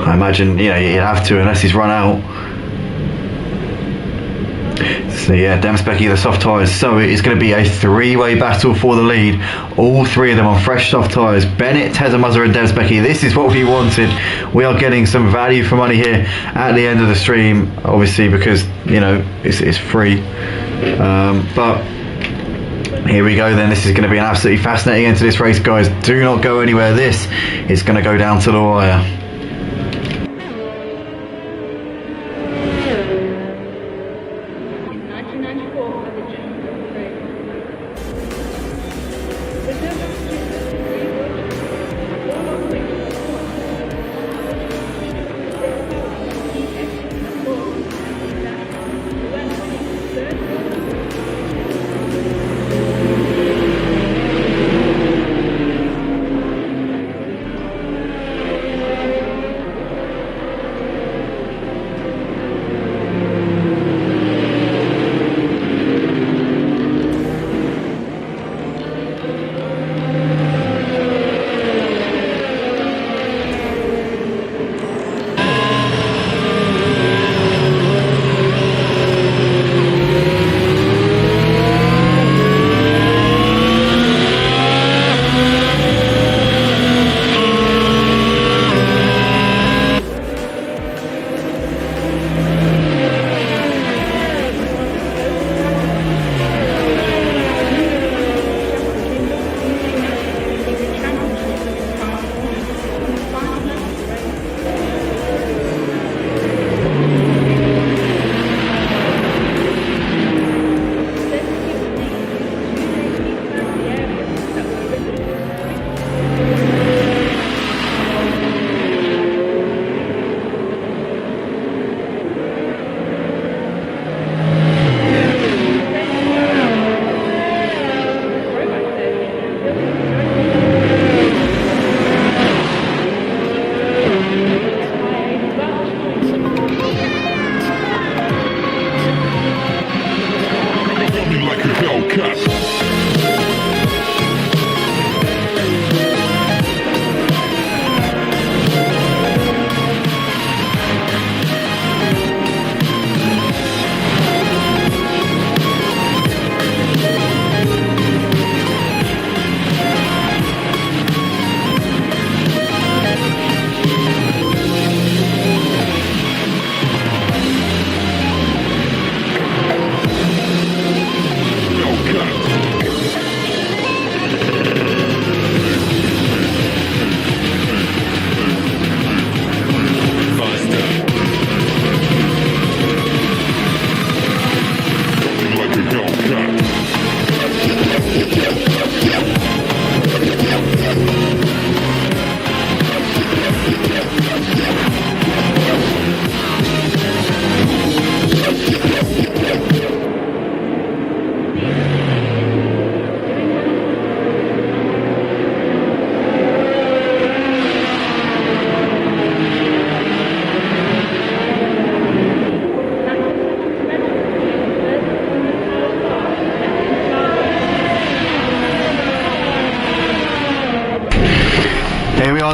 I imagine, you know, he'd have to unless he's run out. So yeah, Demspecky the soft tyres. So it is going to be a 3-way battle for the lead. All 3 of them on fresh soft tyres. Bennett, Tezamaza and Demspecky. This is what we wanted. We are getting some value for money here at the end of the stream, obviously because, you know, it's free. But here we go then. This is going to be an absolutely fascinating end to this race, guys. Do not go anywhere. This is going to go down to the wire.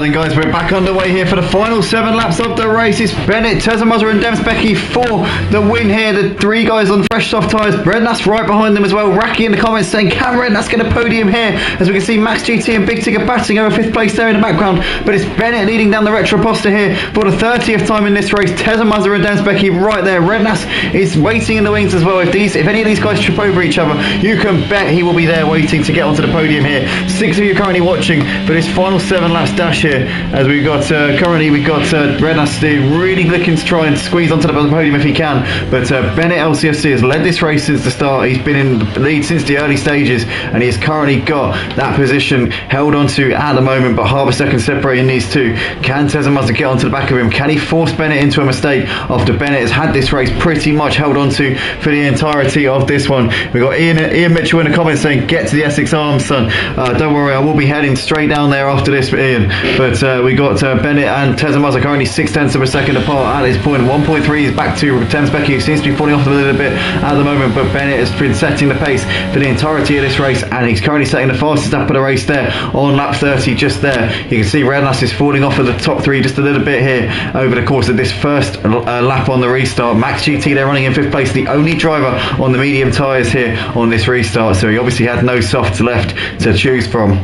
then, guys, we're back underway here for the final 7 laps of the race. It's Bennett, Tezemazza and Demsbecky for the win here. The 3 guys on fresh soft tyres. Redknapp's right behind them as well. Raki in the comments saying, can Redknapp's get a podium here? As we can see, Max GT and Big Tigger battling over 5th place there in the background. But it's Bennett leading down the retro poster here for the 30th time in this race. Tezemazza and Demsbecky right there. Redknapp is waiting in the wings as well. If any of these guys trip over each other, you can bet he will be there waiting to get onto the podium here. 6 of you currently watching for this final 7 laps dash here, as we've got currently Redknapp really looking to try and squeeze onto the podium if he can, but Bennett LCFC has led this race since the start. He's been in the lead since the early stages, and he's currently got that position held onto at the moment, but half a second separating these two. Can Tezemazza get onto the back of him? Can he force Bennett into a mistake after Bennett has had this race pretty much held onto for the entirety of this one? We've got Ian Mitchell in the comments saying, get to the Essex Arms, son. Don't worry, I will be heading straight down there after this, Ian. But we got Bennett and Tezemazza currently 0.6 of a second apart at this point. 1.3 is back to Demsbecky, who seems to be falling off a little bit at the moment, but Bennett has been setting the pace for the entirety of this race, and he's currently setting the fastest lap of the race there on lap 30 just there. You can see Redknapp is falling off of the top 3 just a little bit here over the course of this first lap on the restart. Max GT there running in 5th place, the only driver on the medium tyres here on this restart, so he obviously had no softs left to choose from.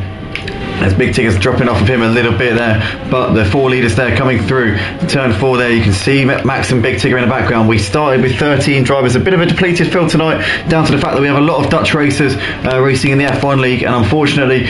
As Big Tigger's dropping off of him a little bit there, but the 4 leaders there coming through turn 4 there. You can see Max and Big Tigger in the background. We started with 13 drivers, a bit of a depleted field tonight, down to the fact that we have a lot of Dutch racers racing in the F1 league, and unfortunately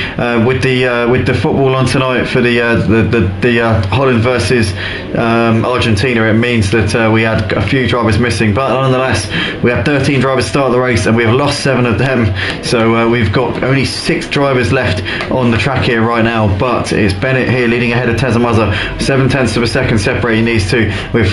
with the football on tonight for the Holland versus Argentina, it means that we had a few drivers missing, but nonetheless we have 13 drivers start the race and we have lost 7 of them, so we've got only 6 drivers left on the track here right now. But it's Bennett here leading ahead of Tezemazza, 0.7 of a second separating these two, with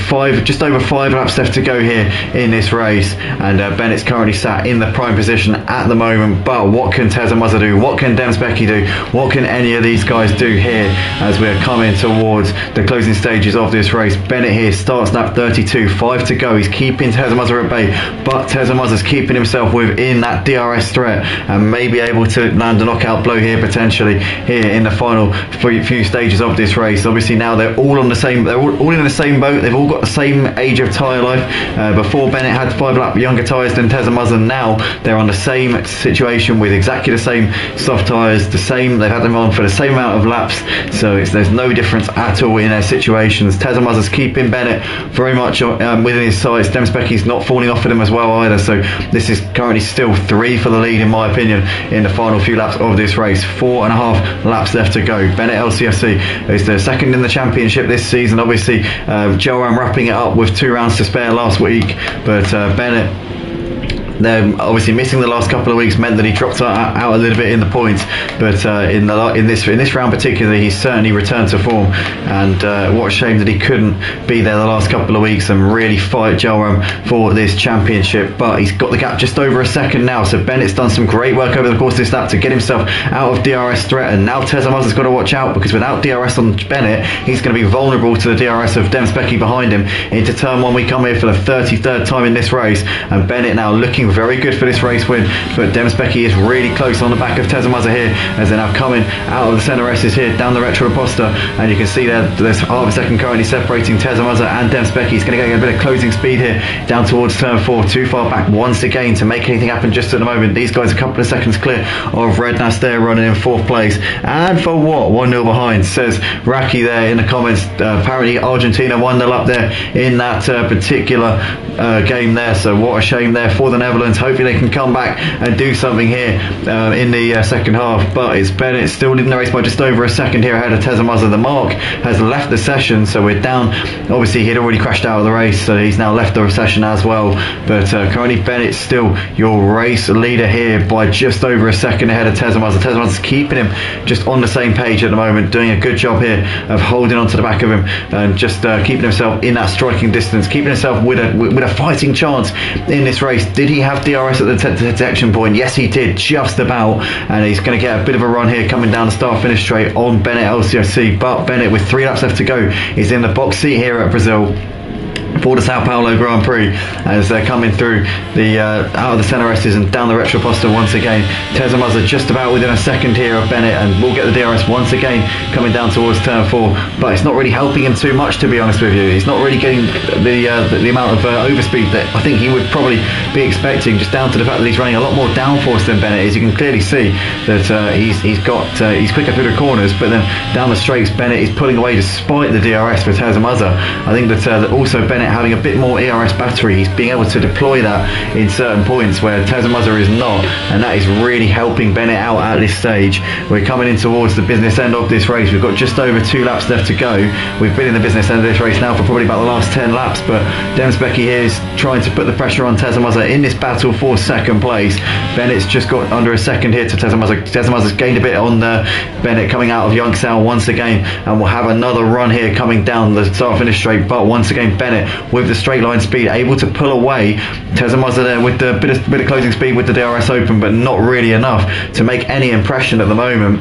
just over 5 laps left to go here in this race, and Bennett's currently sat in the prime position at the moment. But what can Tezemazza do? What can Demsbecky do? What can any of these guys do here as we're coming towards the closing stages of this race? Bennett here starts lap 32, 5 to go. He's keeping Tezemazza at bay, but Tezemazza's keeping himself within that DRS threat and may be able to land a knockout blow here potentially here in the final few stages of this race. Obviously now they're all in the same boat. They've all got the same age of tyre life. Before Bennett had 5 lap younger tyres than Tezemazza, and now they're on the same situation with exactly the same soft tyres, they've had them on for the same amount of laps, so there's no difference at all in their situations. Tezemazza's keeping Bennett very much within his sights. Demsbecky's not falling off of him as well either, so this is currently still 3 for the lead in my opinion in the final few laps of this race. 4.5 laps left to go. Bennett LCFC is the second in the championship this season. Obviously Joram wrapping it up with 2 rounds to spare last week, but Bennett, they're obviously missing the last couple of weeks meant that he dropped out a little bit in the points, but in this round particularly he's certainly returned to form, and what a shame that he couldn't be there the last couple of weeks and really fight Joram for this championship. But he's got the gap just over a second now, so Bennett's done some great work over the course of this lap to get himself out of DRS threat, and now Tezemazza's got to watch out, because without DRS on Bennett he's going to be vulnerable to the DRS of Demsbecky behind him. Into turn 1 we come here for the 33rd time in this race, and Bennett now looking very good for this race win, but Demsbecky is really close on the back of Tezemazza here as they're now coming out of the centre S's here down the retro poster, and you can see there's half a second currently separating Tezemazza and Demsbecky. He's going to get a bit of closing speed here down towards turn 4, too far back once again to make anything happen just at the moment. These guys a couple of seconds clear of Redknapp there running in 4th place, and for what? 1-0 behind, says Raki there in the comments. Apparently Argentina 1-0 up there in that particular game there, so what a shame there for the Netherlands. Hopefully they can come back and do something here in the second half. But it's Bennett still leading the race by just over a second here ahead of Tezemazza. The mark has left the session, so we're down. Obviously he'd already crashed out of the race, so he's now left the session as well, but currently Bennett's still your race leader here by just over a second ahead of Tezemazza. Tezemazza's keeping him just on the same page at the moment, doing a good job here of holding on to the back of him and just keeping himself in that striking distance, keeping himself with a fighting chance in this race. Did he have DRS at the detection point? Yes he did, just about, and he's going to get a bit of a run here coming down the start finish straight on Bennett LCFC. But Bennett with 3 laps left to go is in the box seat here at Brazil. for the Sao Paulo Grand Prix as they're coming through the out of the centre S's and down the retroposta once again. Tezamazza just about within a second here of Bennett, and we'll get the DRS once again coming down towards turn 4, but it's not really helping him too much, to be honest with you. He's not really getting the amount of overspeed that I think he would probably be expecting, just down to the fact that he's running a lot more downforce than Bennett is. You can clearly see that he's quicker through the corners, but then down the straights Bennett is pulling away despite the DRS for Tezamazza. I think that also Bennett having a bit more ERS battery, he's being able to deploy that in certain points where Tezamazza is not, and that is really helping Bennett out at this stage. We're coming in towards the business end of this race. We've got just over 2 laps left to go. We've been in the business end of this race now for probably about the last 10 laps, but Demsbecky here is trying to put the pressure on Tezamazza in this battle for second place. Bennett's just got under a second here to Tezamazza. Tezamazza's gained a bit on Bennett coming out of Youngsao once again, and we'll have another run here coming down the start finish straight, but once again Bennett with the straight line speed able to pull away Tezamazza there with the bit of closing speed with the DRS open, but not really enough to make any impression at the moment.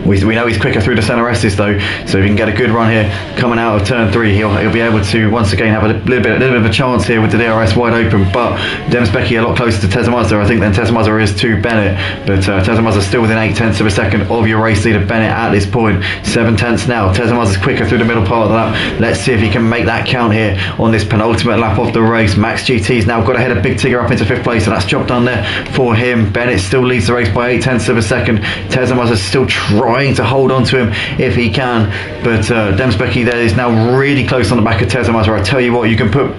We know he's quicker through the centre S's though, so if he can get a good run here coming out of turn 3, he'll be able to once again have a little bit of a chance here with the DRS wide open. But Demsbecky a lot closer to Tezamazza, I think, than Tezamazza is to Bennett. But Tezamazza's still within 0.8 of a second of your race leader Bennett at this point. 0.7 now. Tezamazza's quicker through the middle part of the lap. Let's see if he can make that count here on this penultimate lap of the race. Max GT's now got ahead of Big Tigger up into 5th place, so that's job done there for him. Bennett still leads the race by 0.8 of a second. Tezamazza's still trying to hold on to him if he can, but Demsbecky there is now really close on the back of Tezamazza. I tell you what, you can put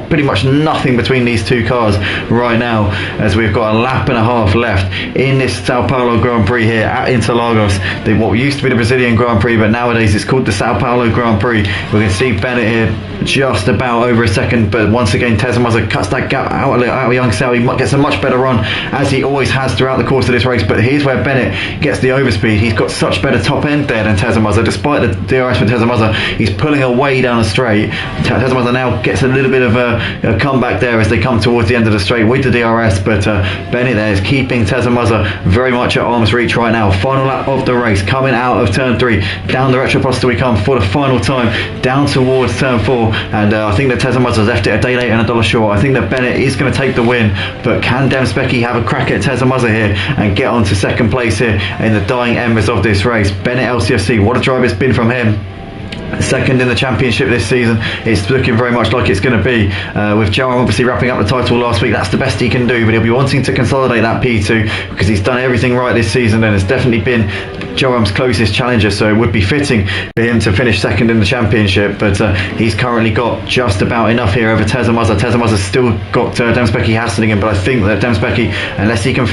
pretty much nothing between these two cars right now, as we've got a lap and a half left in this Sao Paulo Grand Prix here at Interlagos, what used to be the Brazilian Grand Prix, but nowadays it's called the Sao Paulo Grand Prix. We can see Bennett here just about over a second, but once again Tezamazza cuts that gap out of Youngsao. He gets a much better run, as he always has throughout the course of this race, but here's where Bennett gets the overspeed. He's got such better top end there than Tezamazza. Despite the DRS for Tezamazza, he's pulling away down the straight. Tezamazza now gets a little bit of a comeback there as they come towards the end of the straight with the DRS, but Bennett there is keeping Tezamazza very much at arm's reach right now. Final lap of the race coming out of turn 3, down the retroposta we come for the final time, down towards turn 4, and I think that Tezamazza's left it a day late and a dollar short. I think that Bennett is going to take the win, but can Demsbecky have a crack at Tezamazza here and get on to second place here in the dying embers of this race? Bennett LCFC, what a drive it's been from him. Second in the championship this season. It's looking very much like it's going to be, with Joram obviously wrapping up the title last week. That's the best he can do, but he'll be wanting to consolidate that P2 because he's done everything right this season and it's definitely been Joram's closest challenger, so it would be fitting for him to finish second in the championship, but he's currently got just about enough here over Tezamazza. Tezamazza's still got Demsbecky hassling him, but I think that Demsbecky, unless he can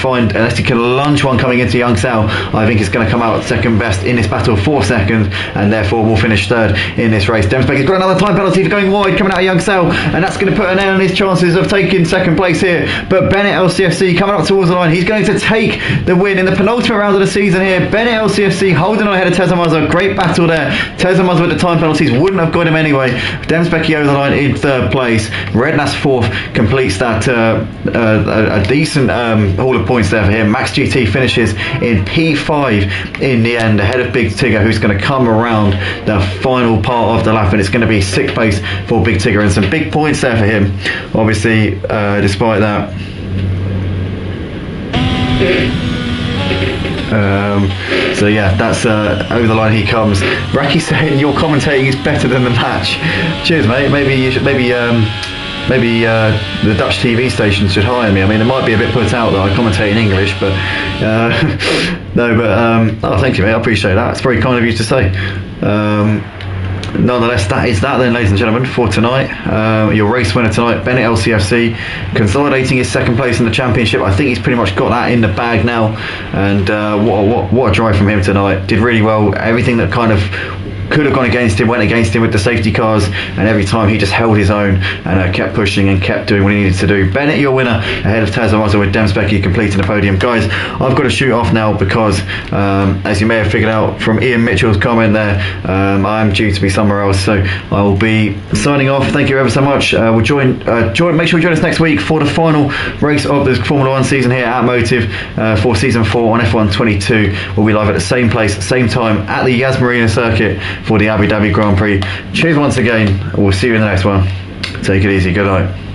lunge one coming into Youngsao, I think he's going to come out second best in this battle for second, and therefore will finish third in this race. Demsbecky's got another time penalty for going wide coming out of Youngsao, and that's going to put an end on his chances of taking second place here. But Bennett LCFC coming up towards the line, he's going to take the win in the penultimate round of the season here. Bennett LCFC holding on ahead of Tezamazza. Great battle there. Tezamazza with the time penalties wouldn't have got him anyway. Demsbecky over the line in 3rd place. Rednass 4th completes that a decent haul of points there for him. Max GT finishes in P5 in the end, ahead of Big Tigger, who's going to come around the final part of the lap, and it's going to be 6th place for Big Tigger, and some big points there for him, obviously, despite that. So yeah, that's over the line he comes. Raki saying your commentating is better than the match. Cheers, mate. Maybe you should, maybe the Dutch TV stations should hire me. I mean, it might be a bit put out that I commentate in English, but no, but oh, thank you, mate. I appreciate that. It's very kind of you to say. Nonetheless, that is that then, ladies and gentlemen, for tonight. Your race winner tonight, Bennett LCFC, consolidating his second place in the championship. I think he's pretty much got that in the bag now, and what a drive from him tonight. Did really well. Everything that kind of could have gone against him went against him with the safety cars, and every time he just held his own and kept pushing and kept doing what he needed to do. Bennett, your winner, ahead of Tezamazza with Demsbecky completing the podium. Guys, I've got to shoot off now because, as you may have figured out from Ian Mitchell's comment there, I'm due to be somewhere else, so I will be signing off. Thank you ever so much. We'll make sure you join us next week for the final race of the Formula 1 season here at Motive for season 4 on F1 22. We'll be live at the same place, same time at the Yas Marina circuit for the Abu Dhabi Grand Prix. Cheers once again. We'll see you in the next one. Take it easy. Good night.